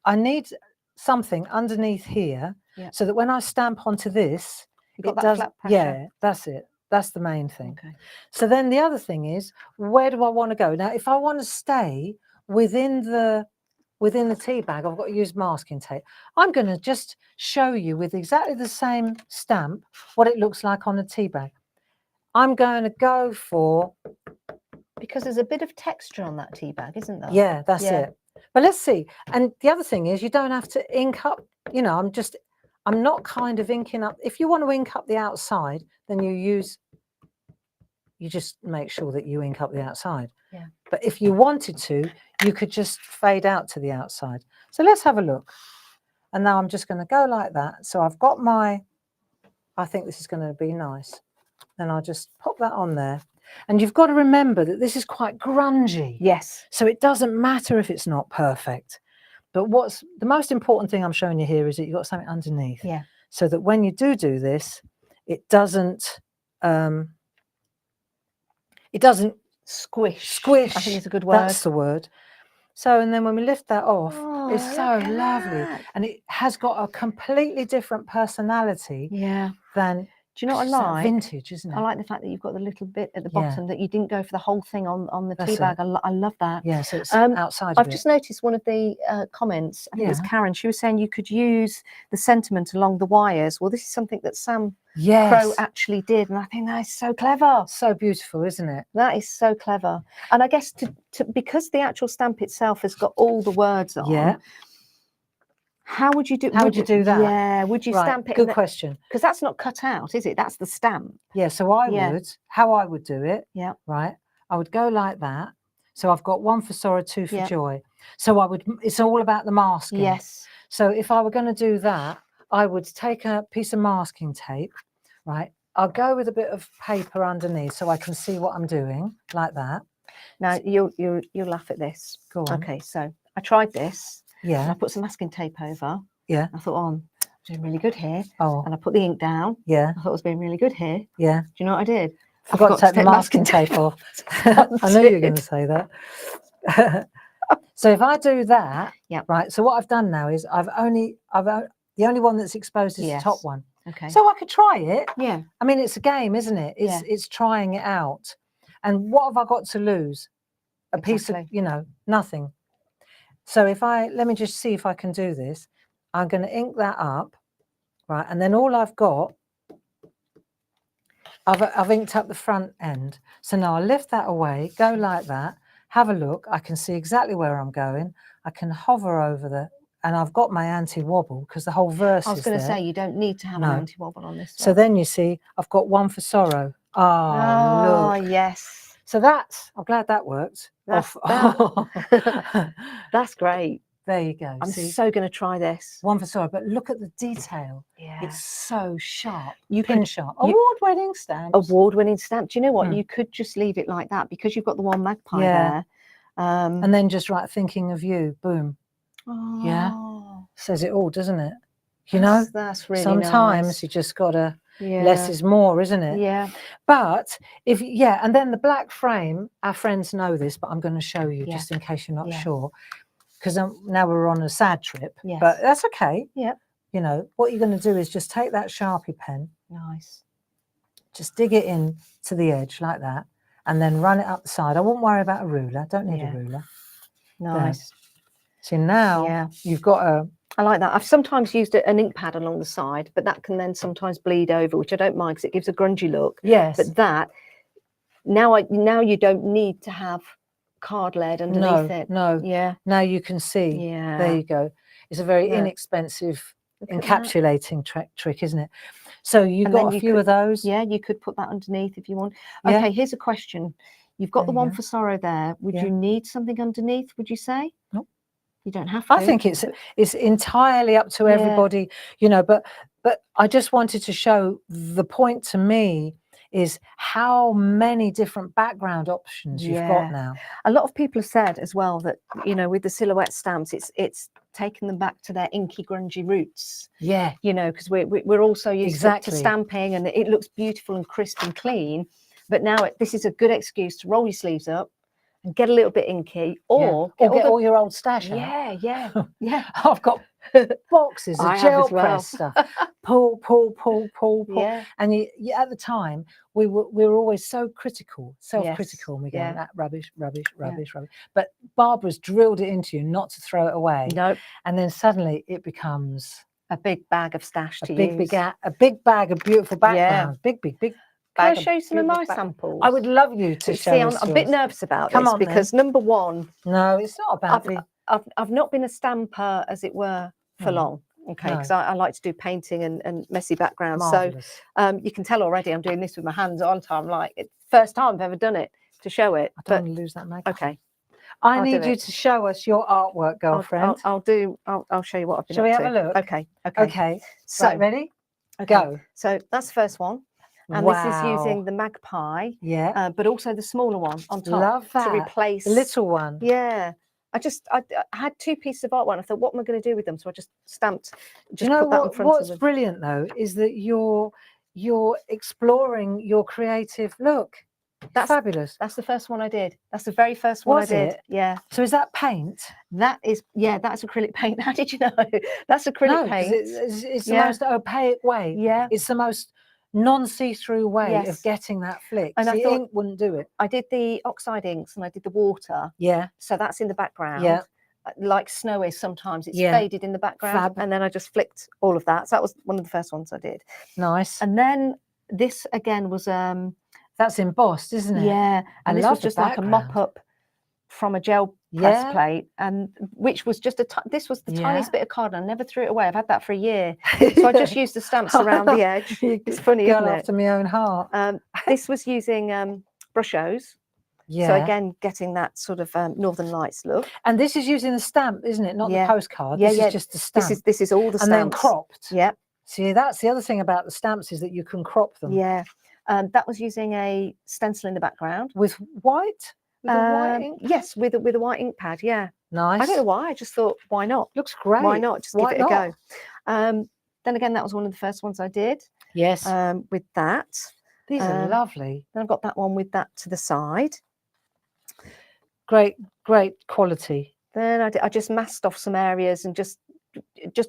I need something underneath here so that when I stamp onto this, it does. Flat pressure. Yeah, that's it. That's the main thing. Okay. So then the other thing is, where do I want to go? Now, if I want to stay within the tea bag, I've got to use masking tape. I'm going to just show you with exactly the same stamp what it looks like on a tea bag. I'm going to go for... Because there's a bit of texture on that tea bag, isn't there? Yeah, that's it. But let's see. And the other thing is you don't have to ink up, I'm not kind of inking up. If you want to ink up the outside, then you just make sure that you ink up the outside. Yeah. But if you wanted to, you could just fade out to the outside. So let's have a look. And now I'm just going to go like that. So I've got I think this is going to be nice. And I'll just pop that on there. And you've got to remember that this is quite grungy. Yes. So it doesn't matter if it's not perfect. But what's the most important thing I'm showing you here is that you've got something underneath. Yeah. So that when you do this, it doesn't squish. Squish. I think it's a good word. That's the word. So, and then when we lift that off, it's so lovely. And it has got a completely different personality than... Do you know what I like? Vintage, isn't it? I like the fact that you've got the little bit at the bottom that you didn't go for the whole thing on the tea bag. I love that. Yeah, so it's outside I've just noticed one of the comments, I think it was Karen, she was saying you could use the sentiment along the wires. Well, this is something that Sam Crow actually did, and I think that is so clever. So beautiful, isn't it? That is so clever. And I guess because the actual stamp itself has got all the words on, how would you do that? Yeah, would you stamp it? Good question. Because that's not cut out, is it? That's the stamp. Yeah, so how I would do it, right? I would go like that. So I've got 1 for sorrow, 2 for joy. So it's all about the masking. Yes. So if I were going to do that, I would take a piece of masking tape, right? I'll go with a bit of paper underneath so I can see what I'm doing, like that. Now, you'll laugh at this. Go on. Okay, so I tried this. Yeah. And I put some masking tape over. Yeah. I thought, I'm doing really good here. Oh. And I put the ink down. Yeah. I thought I was being really good here. Yeah. Do you know what I did? Forgot to take the masking tape off. I knew you were going to say that. So if I do that, right. So what I've done now is the only one that's exposed is the top one. Okay. So I could try it. Yeah. I mean, it's a game, isn't it? It's trying it out. And what have I got to lose? A piece of, nothing. So let me just see if I can do this. I'm going to ink that up, right? And then all I've got I've inked up the front end. So now I lift that away, go like that, have a look. I can see exactly where I'm going. I can hover over and I've got my anti-wobble because the whole verse I was is going to there. say, you don't need to have an No. anti-wobble on this So one. then you see, I've got one for sorrow. Oh, look. Yes. So I'm glad that worked. That's great. There you go. I'm See, so going to try this. one for sorrow, but look at the detail. Yeah. It's so sharp. You Pin could- sharp. you- Award-winning stamps. Award-winning stamp. Do you know what? Hmm. You could just leave it like that because you've got the one magpie Yeah. there. And then just write thinking of you. Boom. Yeah. Oh, Says it all, doesn't it? You know, that's really sometimes nice. you just gotta Yeah. less is more, isn't it? Yeah. But and then the black frame, our friends know this, but I'm going to show you Yeah. just in case you're not Yeah. sure, because now we're on a sad trip. Yes. But that's okay. Yep. You know what you're going to do is just take that Sharpie pen, Nice. just dig it in to the edge like that, and then run it up the side. I won't worry about a ruler. Don't need Yeah. a ruler. Nice. So now Yeah. you've got a. I like that. I've sometimes used an ink pad along the side, but that can then sometimes bleed over, which I don't mind because it gives a grungy look. Yes. But that now you don't need to have card lead underneath it. No. Yeah. Now you can see. Yeah. There you go. It's a very Yeah. inexpensive Look at that. encapsulating trick, isn't it? So you've And got then a you few of those. Yeah, you could put that underneath if you want. Yeah. Okay, here's a question. You've got There the you one go. for sorrow there. Would Yeah. you need something underneath, would you say? Nope. You don't have to. I think it's entirely up to Yeah. everybody, you know, but I just wanted to show the point to me is how many different background options you've Yeah. got now. A lot of people have said as well that, you know, with the silhouette stamps, it's taken them back to their inky, grungy roots. Yeah. You know, because we're also used to Exactly. stamping and it looks beautiful and crisp and clean. But now this is a good excuse to roll your sleeves up and get a little bit inky, or get all your old stash out. yeah. I've got boxes I of have gel as well. press stuff. Pull. Yeah. And you at the time we were always so critical, self-critical, and we go, yeah. that rubbish. But Barbara's drilled it into you not to throw it away. Nope. And then suddenly it becomes A big bag of stash to big use. a big bag of beautiful backgrounds. Big Can I bag show you some of my beautiful samples? I would love you to You show see, us I'm a bit yours. nervous about Come this on, then. because number one, No, it's not about the I've not been a stamper, as it were, for Mm. long. Okay, No. because I like to do painting and messy backgrounds. marvelous. So you can tell already I'm doing this with my hands on. I'm like, it's the first time I've ever done it to show it. I don't But want to lose that mag. okay, I I'll do need you it. to show us your artwork, girlfriend. I'll show you what I've been Shall up we to. have a look? Okay. Okay. So Right, ready? okay. Go. So that's the first one, and wow. this is using the magpie, Yeah. but also the smaller one on top Love that. to replace The little one. Yeah. I had two pieces of artwork and I thought, what am I going to do with them? So I just stamped, Do you know put that in front what's of them. brilliant though is that you're exploring your creative look. That's fabulous. That's the first one I did. That's the very first one Was I did. it? Yeah. So is that paint? That's acrylic paint. How did you know? That's acrylic No, 'cause paint. it's the Yeah. most opaque way. Yeah. It's the most non-see-through way of Yes. getting that flick. And I See, thought- ink wouldn't do it. I did the oxide inks and I did the water. Yeah. So that's in the background. Yeah. Like snow is sometimes. It's Yeah. faded in the background. Fab. And then I just flicked all of that. So that was one of the first ones I did. Nice. And then this again was That's embossed, isn't it? yeah. I And this love was the just like a background. mop-up from a gel press Yeah. plate, and which was just this was the Yeah. tiniest bit of card. And I never threw it away. I've had that for a year. So I just used the stamps around the edge. It's funny, Girl isn't it? after my own heart. This was using Brushos. Yeah. So again, getting that sort of Northern Lights look. And this is using the stamp, isn't it? Not Yeah. the postcard. Yeah, This yeah. is just the stamp. This is all the stamps. And then cropped. Yeah. See, that's the other thing about the stamps is that you can crop them. Yeah. That was using a stencil in the background. With white? With a white ink? Yes, with a white ink pad. Yeah. Nice. I don't know why. I just thought, why not? Looks great. Why not? Just Why give it a not? go. Then again, that was one of the first ones I did. Yes. With that. These are lovely. Then I've got that one with that to the side. Great quality. Then I just masked off some areas and just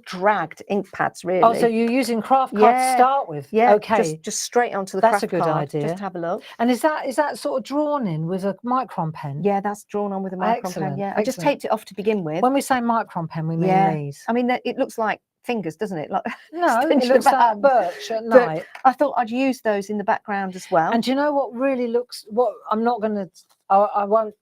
dragged ink pads really. Oh, so you're using craft card to start with? Yeah. Okay. Just straight onto the That's craft a good card, idea. Just to have a look. And is that sort of drawn in with a micron pen? Yeah, that's drawn on with a micron pen. Excellent, Yeah. I just excellent. taped it off to begin with. When we say micron pen, we mean Yeah. these. I mean, it looks like fingers, doesn't it? Like No, it extension looks of a like hand. birch at But night. I thought I'd use those in the background as well. And do you know what really looks, what I'm not going to, I won't,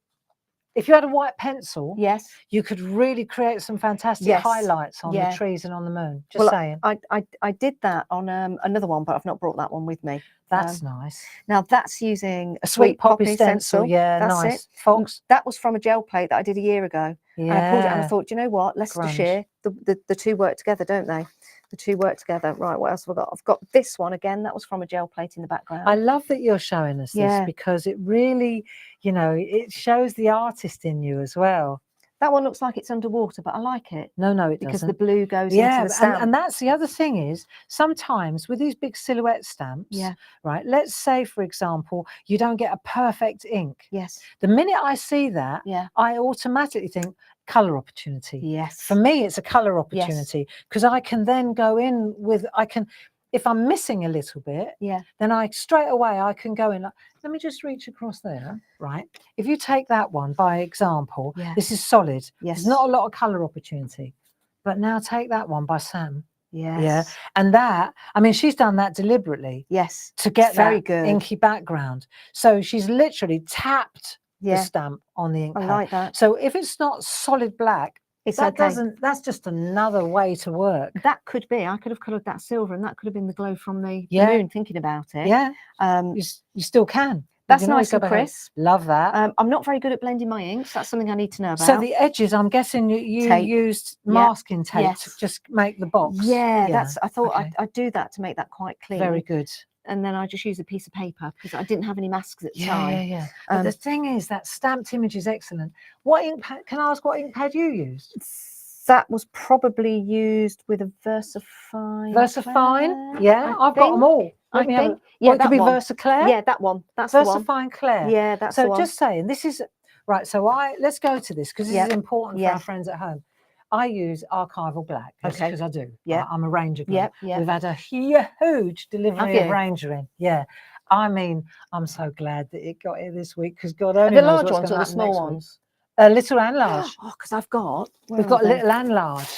if you had a white pencil, Yes. you could really create some fantastic Yes. highlights on Yeah. the trees and on the moon. Just saying. I did that on another one, but I've not brought that one with me. That's nice. Now that's using A sweet poppy stencil. Yeah, That's nice. it. Fox. That was from a gel plate that I did a year ago. Yeah. And I pulled it and I thought, you know what, Leicestershire, the two work together, don't they? The two work together. Right, what else have I got? I've got this one again. That was from a gel plate in the background. I love that you're showing us this because it really, you know, it shows the artist in you as well. That one looks like it's underwater, but I like it. No, it because doesn't. the blue goes into the stamp. And that's the other thing is sometimes with these big silhouette stamps, right? Let's say, for example, you don't get a perfect ink. Yes. The minute I see that, I automatically think color opportunity. Yes. For me, it's a color opportunity because I can then go in with, if I'm missing a little bit, then I straight away I can go in. Let me just reach across there, right? If you take that one by example, this is solid. There's not a lot of color opportunity, but now take that one by Sam. Yes. Yeah, and that, I mean, she's done that deliberately. Yes. To get very that good. inky background. So she's literally tapped the stamp on the ink pad. I like that. So if it's not solid black, that's just another way to work. That could be. I could have coloured that silver, and that could have been the glow from the moon. Thinking about it, you still can. That's nice and crisp. Love that. I'm not very good at blending my inks. That's something I need to know about. So the edges, I'm guessing you used masking tape to just make the box. Yeah, I thought I'd do that to make that quite clean. Very good. And then I just use a piece of paper because I didn't have any masks at the time. Yeah. But the thing is, that stamped image is excellent. What ink pad? Can I ask what ink pad you used? That was probably used with a VersaFine. VersaFine? Yeah, I've got them all. I think. Yeah, it could be VersaClair. Yeah, that one. That's the one. VersaFine Clair. Yeah, that's the one. So just saying, this is right. So let's go to this because this is important for our friends at home. I use archival black because I do. Yeah, I'm a Ranger girl. Yeah. We've had a huge delivery of Ranger in. Yeah. I mean, I'm so glad that it got here this week because God only knows what's going to happen next week. The large ones or the small ones? Little and large. Oh, because we've got little and large.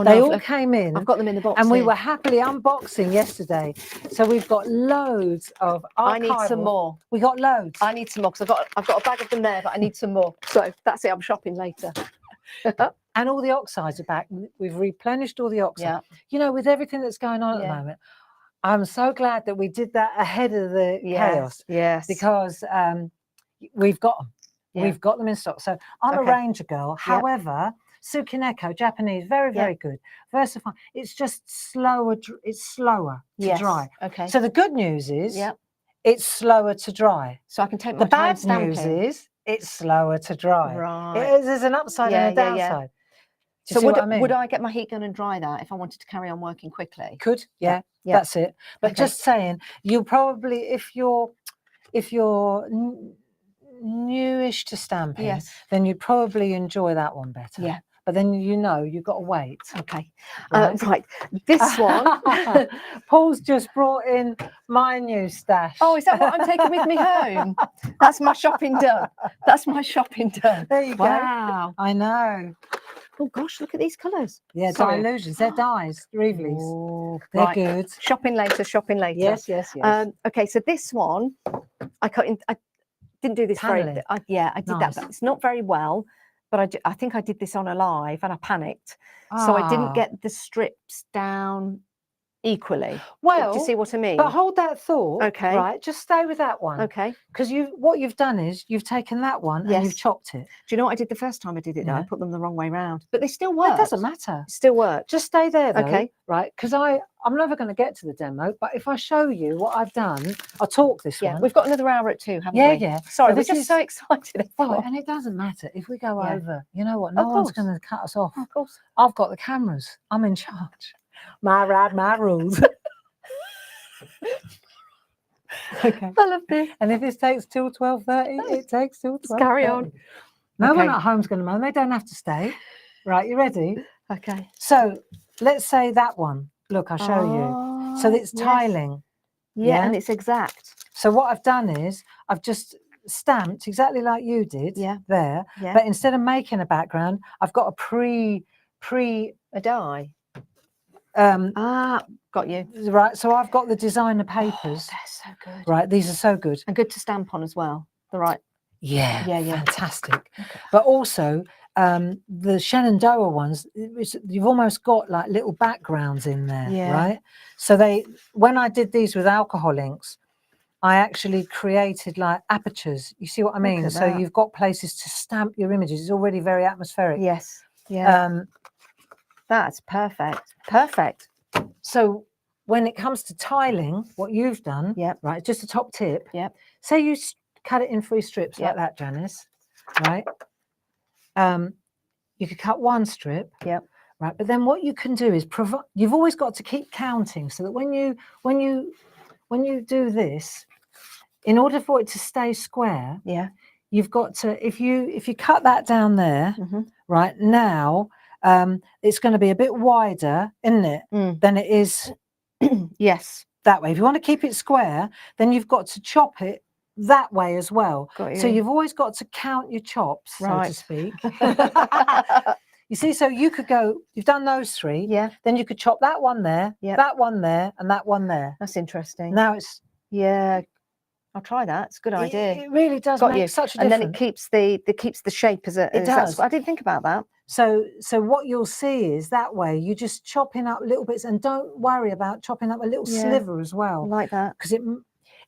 They all came in. I've got them in the box. And we were happily unboxing yesterday. So we've got loads of archival. I need some more. We got loads. I need some more because I've got a bag of them there, but I need some more. So that's it. I'm shopping later. And all the oxides are back. We've replenished all the oxides. You know, with everything that's going on at the moment, I'm so glad that we did that ahead of the chaos. Yes. Because we've got them. We've got them in stock. So I'm a Ranger girl. However, Tsukineko, Japanese, very, very good. VersaFine, it's just slower. It's slower to dry. Okay. So the good news is it's slower to dry. So I can take my time stamping. The bad news is it's slower to dry. Right. There's an upside and a downside. So would I get my heat gun and dry that if I wanted to carry on working quickly? Could, that's it. But just saying, you'll probably, if you're newish to stamping, then you'd probably enjoy that one better. Yeah. But then you've got to wait. Okay. Right. This one. Paul's just brought in my new stash. Oh, is that what I'm taking with me home? That's my shopping done. That's my shopping done. There you go. Wow. I know. Oh gosh, look at these colours. Yeah, Dilutions. They're dyes, Reeveleys. Oh, they're good. Shopping later. Yes. Okay, so this one, I didn't do this Paneling. I did that. But it's not very well, but I think I did this on a live and I panicked. So I didn't get the strips down equally. Well, do you see what I mean? But hold that thought. Okay. Right, just stay with that one. Okay. Because what you've done is you've taken that one and you've chopped it. Do you know what I did the first time I did it? Though? I put them the wrong way round, but they still work. It doesn't matter. Still work. Just stay there, though. Okay. Right, because I'm never going to get to the demo, but if I show you what I've done, I'll talk this one. We've got another hour at 2, haven't we? Yeah. Sorry, we're just so excited. Oh, and it doesn't matter if we go over. You know what? No one's going to cut us off. Of course. I've got the cameras. I'm in charge. My ride, my rules. Okay. I love this. And if this takes till 12:30, it takes till 12:30. Carry on. No one at home's going to moan. They don't have to stay. Right, you ready? Okay. So let's say that one. Look, I'll show you. So it's tiling. Yeah, and it's exact. So what I've done is I've just stamped exactly like you did there. Yeah. But instead of making a background, I've got a a dye. Got you. Right, so I've got the designer papers. They're so good. Right, these are so good. And good to stamp on as well. The right. Yeah, Yeah, yeah. fantastic. But also the Shenandoah ones, you've almost got like little backgrounds in there, Yeah. right? So when I did these with alcohol inks, I actually created like apertures. You see what I mean? at So that. you've got places to stamp your images. It's already very atmospheric. Yes. Yeah. That's perfect. Perfect. So when it comes to tiling, what you've done, Yep. right, just a top tip. Yep. Say you cut it in 3 strips Yep. like that, Janice, right? You could cut 1 strip. Yep. Right, but then what you can do is provide. You've always got to keep counting, so that when you do this, in order for it to stay square, Yeah. you've got to, if you cut that down there, right now, it's going to be a bit wider, isn't it, than it is Yes. that way. If you want to keep it square, then you've got to chop it that way as well. Got you. So you've always got to count your chops, so to speak. You see, so you could go, you've done those 3, Yeah. then you could chop that one there, that one there, and that one there. That's interesting. Now it's, yeah, I'll try that. It's a good idea. It really does make such a difference. And then it keeps the shape as a. It does. I didn't think about that. So what you'll see is that way you just chopping up little bits, and don't worry about chopping up a little sliver as well. I like that. Because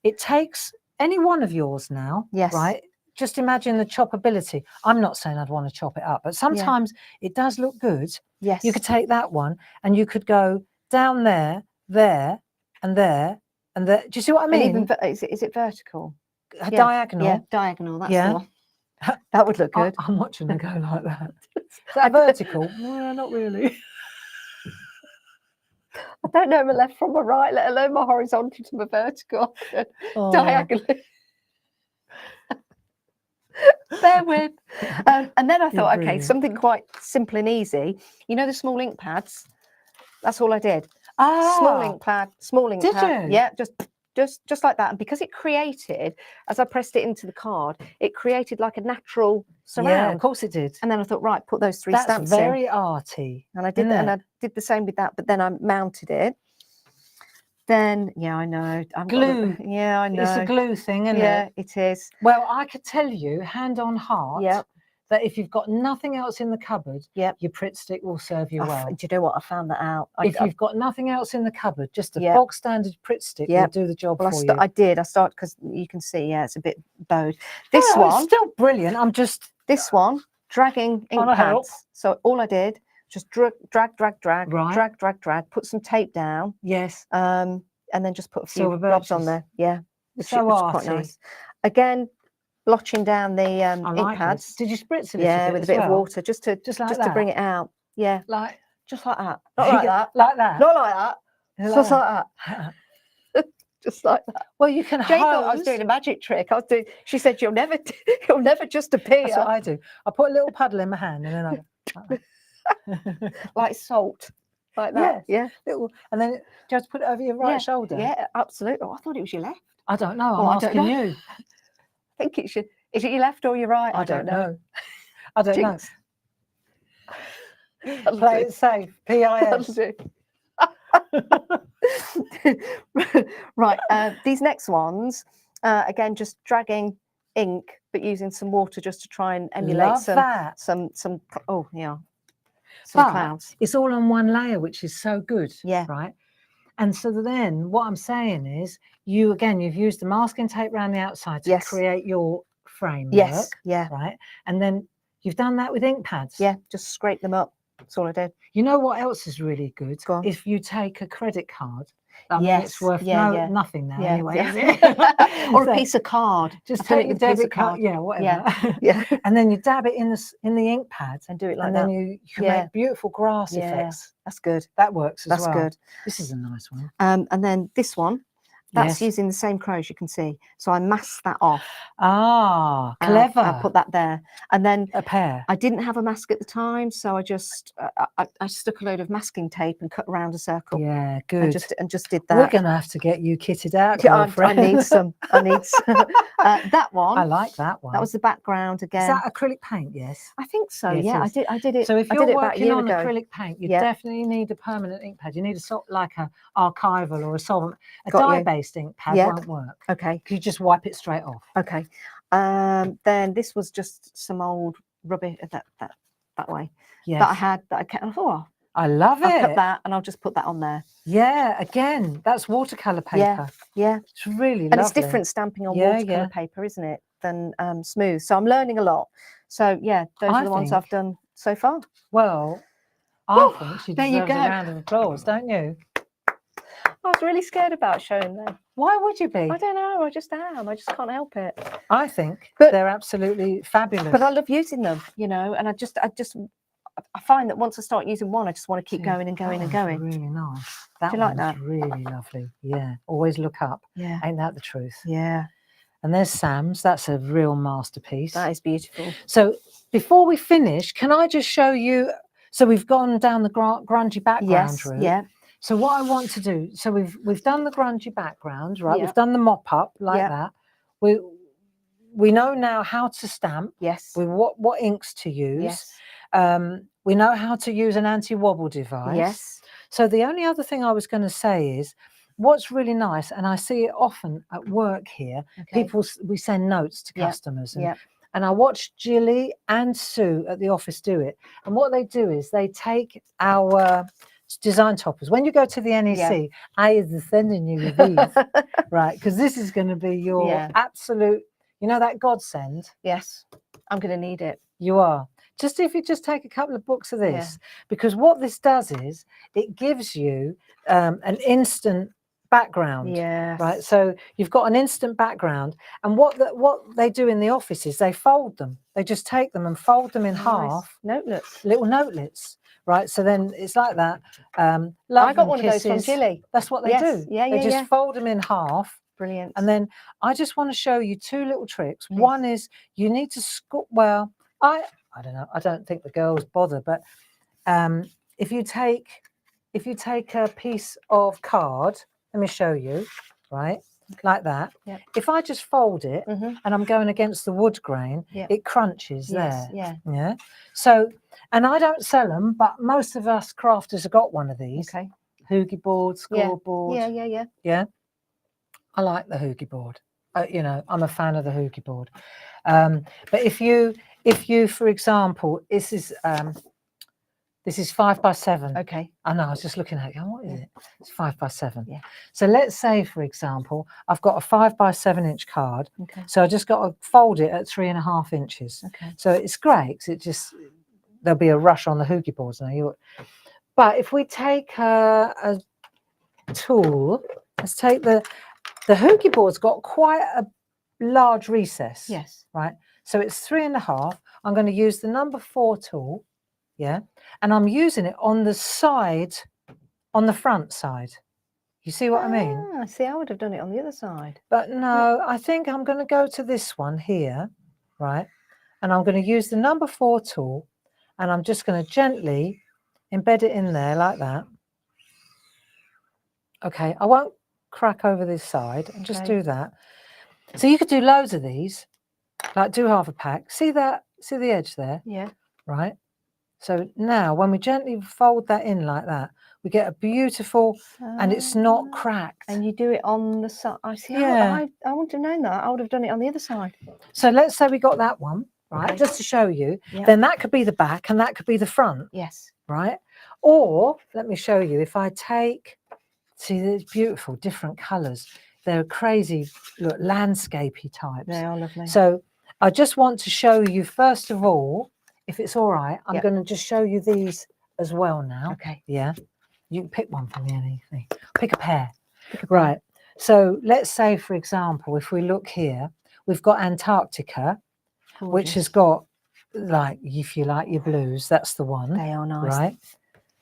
it takes any one of yours now, yes. right? Just imagine the choppability. I'm not saying I'd want to chop it up, but sometimes it does look good. Yes. You could take that one and you could go down there, there, and there, and there. Do you see what I mean? And even, is it vertical? Diagonal. Yeah, diagonal. That's the one. That would look good. I'm watching them go like that. Is that vertical? No, not really. I don't know my left from my right, let alone my horizontal to my vertical. Diagonally. Bear with. And then I thought, okay, something quite simple and easy. You know the small ink pads? That's all I did. Small ink pad. Did you? Yeah, just like that. And because it created, as I pressed it into the card, it created like a natural surround. Yeah, of course it did. And then I thought, right, put those 3 That's stamps very in. arty. And I did that, and I did the same with that, but then I mounted it. Then, yeah, I know. Glue. Yeah, I know. It's a glue thing, isn't it? Yeah, it is. Well, I could tell you, hand on heart, that if you've got nothing else in the cupboard, your Pritt stick will serve you well. Do you know what? I found that out. If you've got nothing else in the cupboard, just a bog standard Pritt stick will do the job for you. I did. I started, because you can see, it's a bit bowed. This one. It's still brilliant. I'm just... This one, dragging ink pads. So all I did, just drag, put some tape down. Yes. And then just put a few blobs on there. Yeah. Which is quite nice. Again, blotching down the ink pads. Did you spritz it? Yeah, with a bit of water, just to bring it out. Yeah, like just like that. Not like that. Like that. Not like that. Just like that. Just like that. Well, you can. Jane thought I was doing a magic trick. She said, "You'll never just appear." That's what I do. I put a little paddle in my hand, and then I like salt. Like that, yeah. Little, and then you have to put it over your right shoulder. Yeah, absolutely. Oh, I thought it was your left. I don't know. I'm asking you. I think it should. Is it your left or your right? I don't know. I don't know. Play it safe. PIS. Right. These next ones, again, just dragging ink, but using some water just to try and emulate some. Oh yeah. Some clouds. It's all on one layer, which is so good. Yeah. Right. And so then what I'm saying is you've used the masking tape around the outside to create your framework. Yes. Yeah. Right. And then you've done that with ink pads. Yeah. Just scrape them up. That's all I did. You know what else is really good? If you take a credit card. I mean, it's worth nothing now anyway. Is it? Or a piece of card. Just take your debit card. Yeah, whatever. Yeah. And then you dab it in the ink pads and do it like that. And then you can make beautiful grass effects. That's good. That works as well. That's good. This is a nice one. And then this one, That's Yes. using the same crows, you can see. So I masked that off. Ah, and I clever. put that there. And then A pair. I didn't have a mask at the time, so I just I stuck a load of masking tape and cut around a circle. Yeah, good. And just did We're that. going to have to get you kitted out, Yeah, I girlfriend. need some. I need some. That one. I like that one. That was the background Is again. that acrylic paint? Yes. I think so. Yeah, it Yeah, is. I did it. So if I you're did it about a working year on ago. acrylic paint, you Yeah. definitely need a permanent ink pad. You need like a archival or a solvent. A Got you. dye-based ink pad Yeah. won't work. Okay. You just wipe it straight off. Okay. Then this was just some old rubbish that way Yes. that I had that I kept. Oh, I love it. I'll cut that and I'll just put that on there. Yeah, again, that's watercolor paper. Yeah. It's really And lovely. it's different stamping on Yeah, watercolor yeah. paper, isn't it, than smooth. So I'm learning a lot. So yeah, those I are the ones I've think- done so far. Well, I Whew, think she there you deserves a go. round of applause, don't you? I was really scared about showing them. Why would you be? I don't know. I just am. I just can't help it. I think But- they're absolutely fabulous. But I love using them, you know, and I find that once I start using one, I just want to keep See, going and going that and one's going. Really nice. That Do you like one's that? really lovely. Yeah. Always look up. Yeah. Ain't that the truth? Yeah. And there's Sam's. That's a real masterpiece. That is beautiful. So before we finish, can I just show you? So we've gone down the grungy background Yes. route. Yeah. So what I want to do, so we've done the grungy background, right? Yeah. We've done the mop up like Yeah. that. We know now how to stamp. Yes. With what inks to use. Yes. We know how to use an anti-wobble device. Yes. So the only other thing I was going to say is, what's really nice, and I see it often at work here. Okay. We send notes to Yeah. customers, Yeah. and I watch Jilly and Sue at the office do it. And what they do is they take our design toppers. When you go to the NEC, I is sending you with these, right? Because this is going to be your Yeah. absolute, you know, that godsend. Yes. I'm going to need it. You are. Just if you just take a couple of books of this, because what this does is it gives you an instant background. Yes. Right. So you've got an instant background, and what they do in the office is they fold them. They just take them and fold them in half. Notelets. Little notelets. Right. So then it's like that. Love I got and one of those from kisses. Jilly. That's what they Yes. do. Yeah. They Yeah. just Yeah. fold them in half. Brilliant. And then I just want to show you two little tricks. Please. One is you need to well, I don't know. I don't think the girls bother, but if you take a piece of card, let me show you, right, like that. Yep. If I just fold it Mhm. and I'm going against the wood grain, Yep. it crunches Yes. there. Yeah. Yeah. So, and I don't sell them, but most of us crafters have got one of these. Okay. Hoogie board, Yeah. scoreboard. Yeah. Yeah. Yeah. Yeah. I like the hoogie board. You know, I'm a fan of the hoogie board. But if you, for example, this is 5x7. Okay. I know. I was just looking at it. Going, what is it? It's 5x7. Yeah. So let's say, for example, I've got a 5x7 inch card. Okay. So I just got to fold it at 3.5 inches. Okay. So it's great. 'Cause it just there'll be a rush on the hoogie boards now. But if we take a tool, let's take the hoogie board's got quite a large recess. Yes. Right. So it's 3.5. I'm going to use the number 4 tool. Yeah. And I'm using it on the side, on the front side. You see what I mean? Ah, see, I would have done it on the other side. But no, I think I'm going to go to this one here. Right. And I'm going to use the number 4 tool. And I'm just going to gently embed it in there like that. Okay. I won't crack over this side and just Okay. do that. So you could do loads of these, like do half a pack. See that? See the edge there? Yeah. Right. So now when we gently fold that in like that, we get a beautiful, and it's not Ah, cracked. And you do it on the side. I see. Yeah. I wouldn't have known that. I would have done it on the other side. So let's say we got that one, right? Okay. Just to show you, Yeah. then that could be the back and that could be the front, Yes. right? Or let me show you, if I take, see these beautiful different colors. They're crazy, look, landscapey types. They are lovely. So I just want to show you, first of all, if it's all right, I'm Yep. going to just show you these as well now. Okay. Yeah. You can pick one for me, anything. Pick a pair. Right. So let's say, for example, if we look here, we've got Antarctica, which has Gorgeous. got, like, if you like your blues, that's the one. They are nice. Right.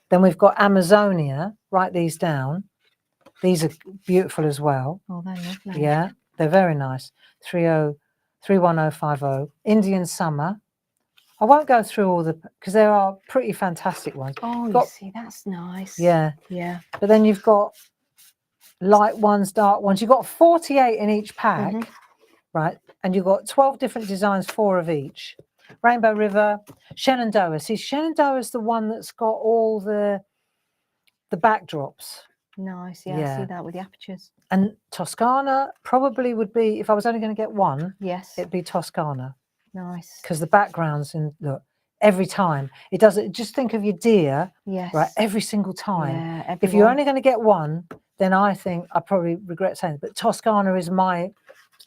Then we've got Amazonia. Write these down. These are beautiful as well. Oh, they're lovely. Yeah, they're very nice. 31050 Indian Summer. I won't go through all the, because there are pretty fantastic ones. Oh, you Got- see, that's nice. Yeah, Yeah. but then you've got light ones, dark ones. You've got 48 in each pack, right? And you've got 12 different designs, 4 of each. Rainbow River, Shenandoah. See, Shenandoah's the one that's got all the backdrops. Nice. Yeah, I Yeah. see that with the apertures. And Toscana probably would be, if I was only going to get one, Yes. it'd be Toscana, Nice. because the backgrounds, and look, every time it does it. Just think of your deer, Yes. right? Every single time. Yeah. If you're everyone. only going to get one, then I think I probably regret saying it, but Toscana is my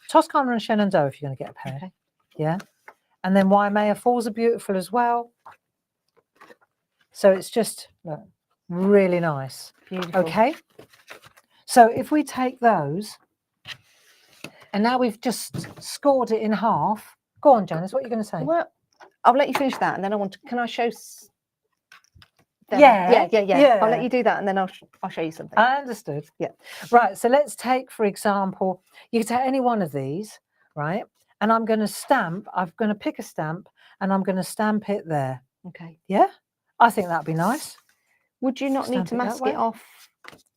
Toscana and Shenandoah if you're going to get a pair. Okay. Yeah. And then Waimea Falls are beautiful as well. So it's just look, really nice. Beautiful. Okay. So if we take those, and now we've just scored it in half. Go on, Janice, what are you going to say? Well, I'll let you finish that, and then I want to. Can I show? Them? Yeah, yeah. I'll let yeah. you do that, and then I'll show you something. I understood. Yeah. Right. So let's take, for example, you can take any one of these, right? And I'm going to stamp. I'm going to pick a stamp, and I'm going to stamp it there. Okay. Yeah. I think that'd be nice. Would you not need Stamp to it that mask way. it off,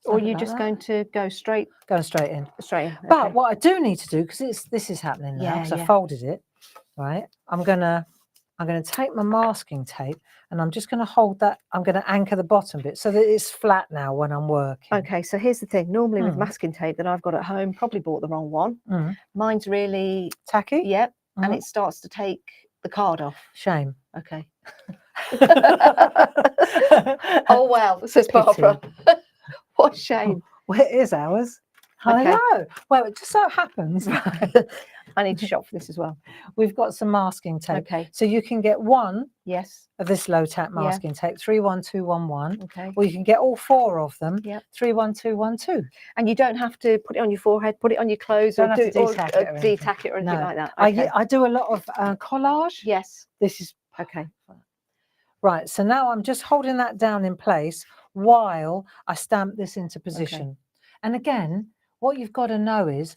or are Stamp it you like just that. going to go straight? Going straight in. Straight in. But okay. what I do need to do, because this is happening now, Yeah, because I yeah. folded it, right? I'm gonna take my masking tape, and I'm just gonna hold that. I'm gonna anchor the bottom bit so that it's flat now when I'm working. Okay, so here's the thing. Normally with Mm. masking tape that I've got at home, probably bought the wrong one. Mm. Mine's really, Tacky. yep, and Mhm. it starts to take the card off. Shame. Okay. Oh well, says Barbara. What a shame. Well, it is ours. I Okay. know. Well, it just so happens I need to shop for this as well. we've got some masking tape. Okay. So you can get one Yes. of this low tack Yeah. masking tape, 31211, Okay. or you can get all 4 of them, Yep. 31212. And you don't have to put it on your forehead, put it on your clothes, Don't or have to detack it or anything. detack it or anything No. like that. Okay. I do a lot of collage. Yes. This is Okay. right. So now I'm just holding that down in place while I stamp this into position. And again, what you've got to know is,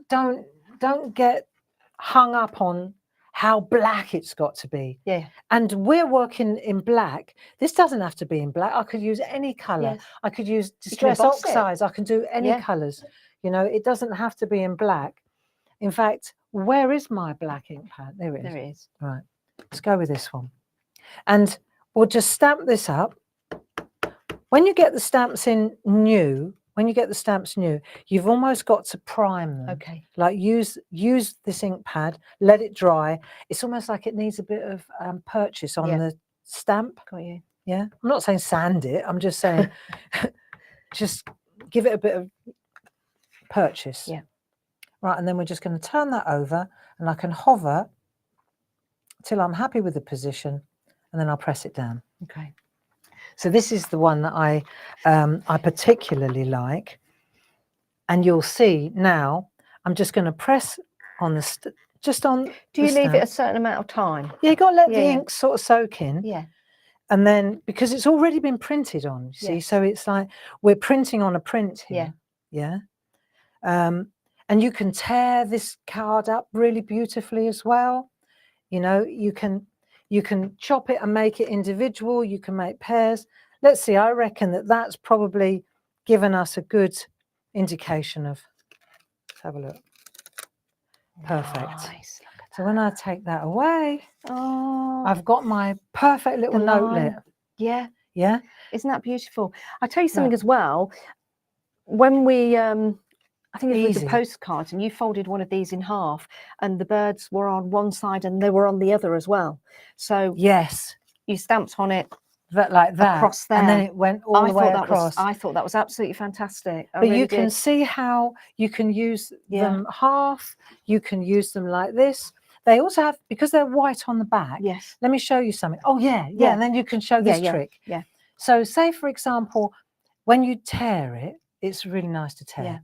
don't get hung up on how black it's got to be. Yeah. And we're working in black. This doesn't have to be in black. I could use any color. Yes. I could use can distress emboss it. oxides. I can do any Yeah. colors. You know, it doesn't have to be in black. In fact, where is my black ink pad? There it is. There it is. Right. Let's go with this one. And we'll just stamp this up. When you get the stamps in new, you've almost got to prime them. Okay. Like use this ink pad, let it dry. It's almost like it needs a bit of purchase on Yeah. the stamp. Got you. Yeah. I'm not saying sand it. I'm just saying just give it a bit of purchase. Yeah. Right. And then we're just going to turn that over, and I can hover till I'm happy with the position, and then I'll press it down. Okay. So this is the one that I particularly like, and you'll see now. I'm just going to press on the just on. Do you the leave it stamp. a certain amount of time? Yeah, you got to let Yeah, the yeah. ink sort of soak in, Yeah. and then because it's already been printed on, you see, Yes. so it's like we're printing on a print here. Yeah. And you can tear this card up really beautifully as well. You know, you can chop it and make it individual. You can make pairs. Let's see, I reckon that's probably given us a good indication of, let's have a look. Perfect. Nice. Look at So when I take that away, Oh, I've got my perfect little the notelet. line. Yeah. Yeah. Isn't that beautiful? I'll tell you something Look. as well. When we, I think it was with Easy. the postcards, and you folded one of these in half, and the birds were on one side and they were on the other as well. So Yes. you stamped on it Like that. across there. And then it went all the way across. I thought that was absolutely fantastic. I But really you can did. see how you can use Yeah. them half. You can use them like this. They also have, because they're white on the back. Yes. Let me show you something. Oh, yeah. Yeah. And then you can show this trick. Yeah. So say, for example, when you tear it, it's really nice to tear. Yeah.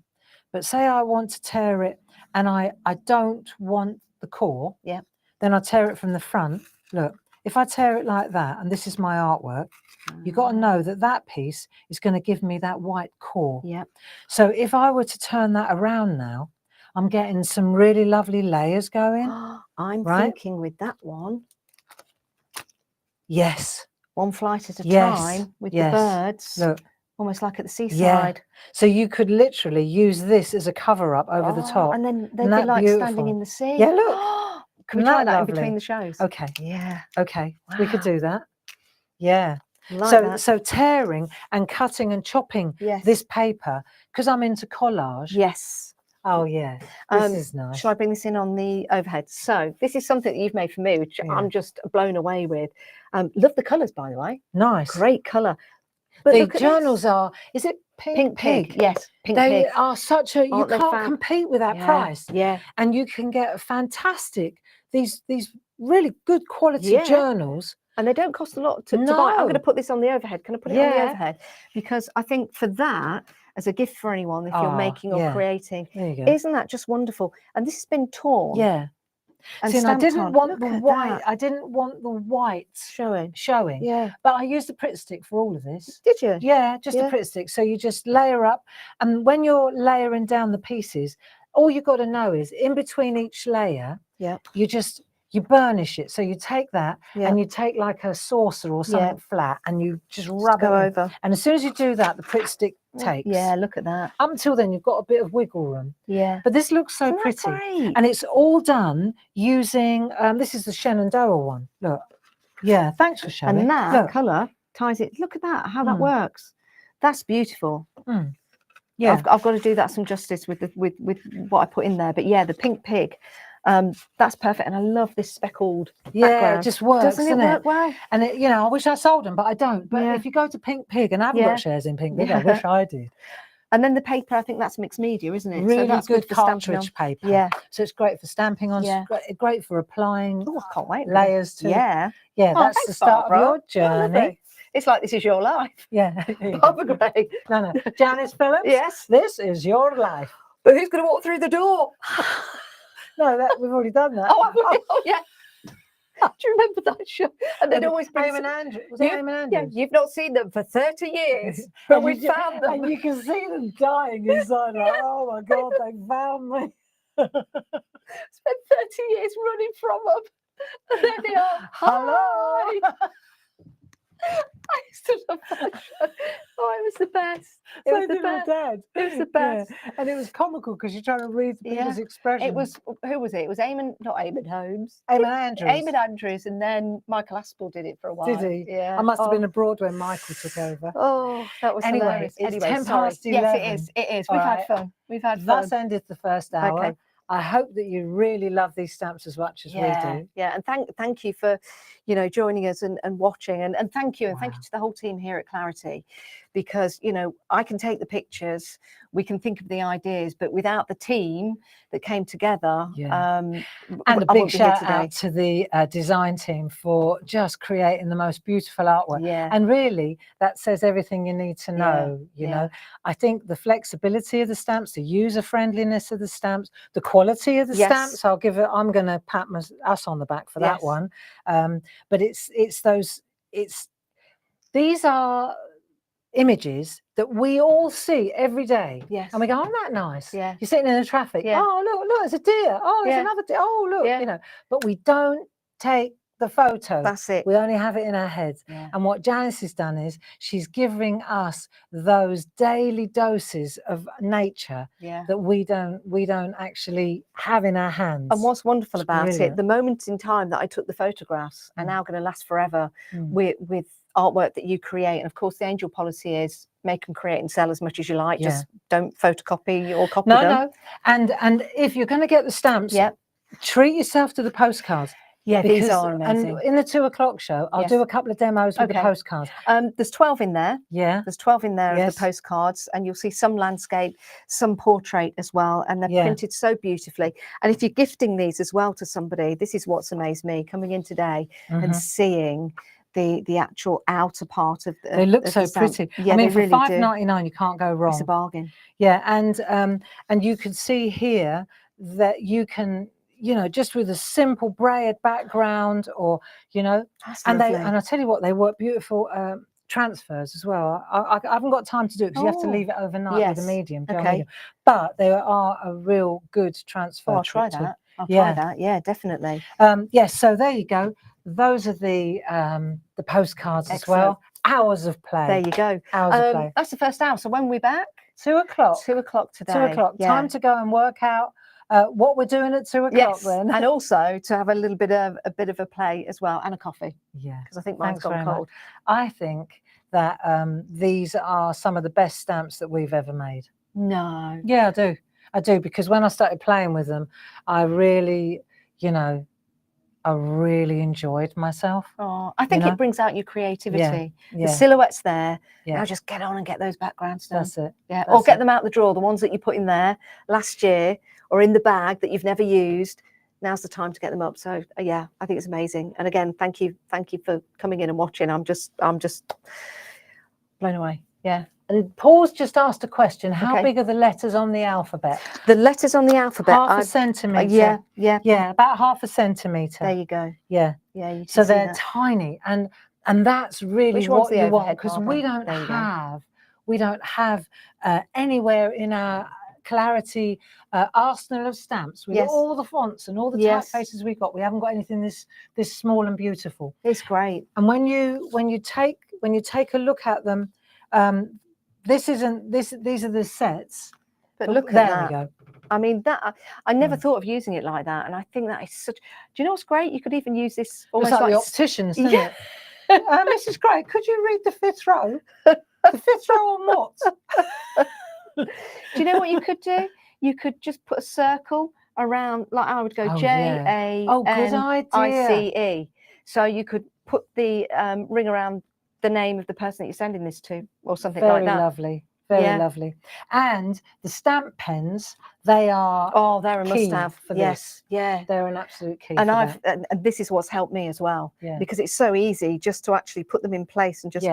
But say I want to tear it and I don't want the core. Yeah. Then I tear it from the front. Look, if I tear it like that, and this is my artwork, you've got to know that that piece is going to give me that white core. Yep. So if I were to turn that around now, I'm getting some really lovely layers going. I'm right? thinking with that one, Yes. one flight at a Yes. time with the Yes. birds, Look. almost like at the Yeah. seaside. So you could literally use this as a cover up over the top. And then they'd Isn't be that like standing beautiful? in the sea. Yeah, look. Can we Isn't try that that in lovely? between the shows? Okay. Yeah. Okay. We could Wow. do that. Yeah. Like So that. so tearing and cutting and chopping Yes. this paper, because I'm into collage. Yes. Oh yeah. This is nice. Shall I bring this in on the overhead? So this is something that you've made for me, which Yeah. I'm just blown away with. Love the colours, by the way. Nice. Great colour. But The look at journals this. are, is it Pink Pig? Yes, Pink They Pig. are such a, you Aren't they can't fab? compete with that Yeah, price. yeah. And you can get fantastic, these really good quality Yeah. journals. And they don't cost a lot to buy. I'm going to No. put this on the overhead. Can I put it on the Yeah. overhead? Because I think for that, as a gift for anyone, if you're Ah, making or yeah. creating, There you go. isn't that just wonderful? And this has been torn. Yeah. And See, and I stamped didn't on. want Look the at white. that. I didn't want the whites Showing. showing. Yeah. But I used the Pritt stick for all of this. Did you? Yeah, just Yeah. a Pritt stick. So you just layer up, and when you're layering down the pieces, all you've got to know is in between each layer, Yeah. you burnish it. So you take that Yeah. and you take like a saucer or Yeah. something flat, and you just Just rub go it in. over. And as soon as you do that, the Pritt stick takes. Yeah, look at that. Up until then, you've got a bit of wiggle room. Yeah. But this looks so Isn't that pretty. great? And it's all done using, this is the Shenandoah one. Look. Yeah, thanks for showing. And that Look. colour ties it. Look at that, how that Mm. works. That's beautiful. Mm. Yeah. I've got to do that some justice with what I put in there. But yeah, the Pink Pig, that's perfect. And I love this speckled Yeah, background. it just works, Doesn't it work well? And it, I wish I sold them, but I don't. But Yeah. if you go to Pink Pig, and I haven't Yeah. got shares in Pink Pig, Yeah. I wish I did. And then the paper, I think that's mixed media, isn't it? Really so that's good for stamping on. cartridge paper. Yeah. So it's great for stamping on, Yeah. great for applying Oh, I can't wait. layers too. Yeah. Yeah, Oh, that's the thanks, start Barbara. of your Oh, journey. lovely. It's like this is your life. Yeah. There you go. Barbara Gray. No. Janice Phillips. Yes. This is your life. But who's going to walk through the door? No, we've already done that. Oh, yeah. Do you remember that show? And they'd always bring Eamon Andrews. Was it You- Eamon Yeah, Andrews? you've not seen them for 30 years, but And we you ju- found them. And you can see them dying inside, like, oh my God, they found me. Spent 30 years running from them. And there they are. Hello. Hi. I used to love that show. Oh, it was the best. It So was the did my best. dad. It was the Yeah. best. And it was comical because you're trying to read people's Yeah. expressions. It was, who was it? It was not Eamon Holmes. Eamon Andrews. Eamon Andrews, and then Michael Aspel did it for a while. Did he? Yeah. I must have been abroad when Michael took over. Oh, that was Anyway, hilarious. it's Anyway, 10 sorry. past Yes, 11. it is. It is. All We've right. had fun. We've had fun. That's ended the first hour. Okay. I hope that you really love these stamps as much as we do. Yeah, and thank you for, joining us and watching, and thank you, and thank Wow. you to the whole team here at Clarity, because I can take the pictures, we can think of the ideas, but without the team that came together, Yeah. and And a big shout out to the design team for just creating the most beautiful artwork. Yeah, And really, that says everything you need to know. You yeah. know, I think the flexibility of the stamps, the user friendliness of the stamps, the quality of the Yes. stamps. I'm going to pat us on the back for that Yes. one. But these are images that we all see every day. Yes. And we go, oh, that nice. Yeah. You're sitting in the traffic. Yeah. Oh, look, it's a deer. Oh, it's Yeah. another deer. Oh, look, Yeah. But we don't take the photo. That's it. We only have it in our heads. Yeah. And what Janice has done is she's giving us those daily doses of nature Yeah. that we don't actually have in our hands. And what's wonderful It's about brilliant. it, the moments in time that I took the photographs are Mm. now going to last forever Mm. with artwork that you create. And of course, the angel policy is make and create and sell as much as you like. Yeah. Just don't photocopy or copy No, them. no. And if you're going to get the stamps, Yep. treat yourself to the postcards. Yeah, these Because- are amazing. And in the 2:00 show, I'll Yes. do a couple of demos with the Okay. postcards. There's 12 in there. Yeah. There's 12 in there of Yes. the postcards, and you'll see some landscape, some portrait as well, and they're Yeah. printed so beautifully. And if you're gifting these as well to somebody, this is what's amazed me coming in today and Mhm. seeing the actual outer part of the They look of so the stamp. pretty. Yeah, I mean, they for really do. $5.99, you can't go wrong. It's a bargain. Yeah, and you can see here that you can you know, just with a simple braid background, or, you know, That's and lovely. I tell you what, they work beautiful transfers as well. I haven't got time to do it because you have to leave it overnight with a yes. medium, gel Okay. medium. But they are a real good transfer. Oh, I'll try trick tool. that. I'll Yeah. try that. Yeah, definitely. Yes, so there you go. Those are the postcards as well. Hours of play. There you go. Hours of play. That's the first hour. So when we're back? 2 o'clock. 2 o'clock today. 2 o'clock. Yeah. Time to go and work out what we're doing at 2 o'clock. Yes, then. and also to have a little bit of a play as well, and a coffee. Yeah, because I think mine's gone cold. I think that these are some of the best stamps that we've ever made. No. Yeah, I do, because when I started playing with them, I really, you know, I really enjoyed myself. Oh, I think it brings out your creativity. Yeah. The silhouette's there. Yeah. Now just get on and get those backgrounds done. That's it. Yeah, That's or get it. them out the drawer, the ones that you put in there last year or in the bag that you've never used. Now's the time to get them up. So yeah, I think it's amazing. And again, thank you for coming in and watching. I'm just blown away. Yeah. And Paul's just asked a question. How big are the letters on the alphabet? The letters on the alphabet. Half a centimetre. Yeah, about half a centimetre. There you go. Yeah. Yeah. You can So see they're that. tiny, and that's really Which one's what the you want, overhead, because Barbara? we don't have anywhere in our Clarity arsenal of stamps with all the fonts and all the typefaces we've got. We haven't got anything this small and beautiful. It's great. And when you take a look at them, these are the sets. But look at there that. we go. I mean, that I never thought of using it like that, and I think that is such. Do you know what's great? You could even use this almost like the opticians, isn't it? Mrs. Gray, could you read the 5th row? The 5th row on what? Do you know what you could do? You could just put a circle around, like I would go JANICE. So you could put the ring around the name of the person that you're sending this to, or something like that. Very lovely. Very lovely. And the stamp pens, they are they're a must-have for this. Yeah, they're an absolute key. And and this is what's helped me as well, because it's so easy just to actually put them in place and just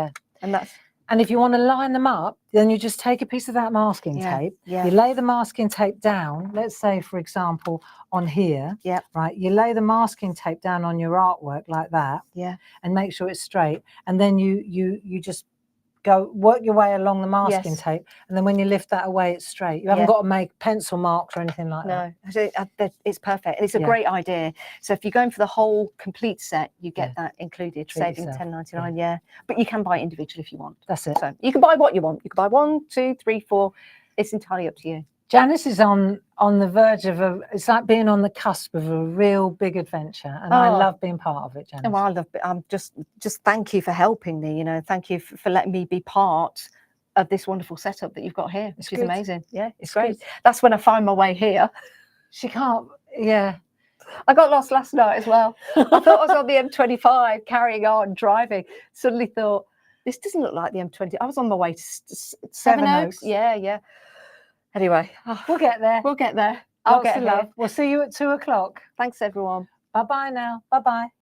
and if you want to line them up, then you just take a piece of that masking tape. You lay the masking tape down. Let's say, for example, on here. Right. You lay the masking tape down on your artwork like that. And make sure it's straight. And then you just work your way along the masking tape, and then when you lift that away, it's straight. You haven't got to make pencil marks or anything like that. No, it's perfect. It's a great idea. So if you're going for the whole complete set, you get that included, saving £10.99. Yeah, but you can buy it individually if you want. That's it. So you can buy what you want. You can buy 1, 2, 3, 4. It's entirely up to you. Janice is on the verge of it's like being on the cusp of a real big adventure, and I love being part of it, Janice. Well, I love it. I'm just thank you for helping me. You know, thank you for letting me be part of this wonderful setup that you've got here, which is amazing. Yeah, it's great. That's when I find my way here. She can't. Yeah. I got lost last night as well. I thought I was on the M25 carrying on driving. Suddenly thought, this doesn't look like the M20. I was on my way to Seven Oaks. Yeah. Anyway, we'll get there. We'll get there. I'll get love. We'll see you at 2 o'clock. Thanks, everyone. Bye-bye now. Bye-bye.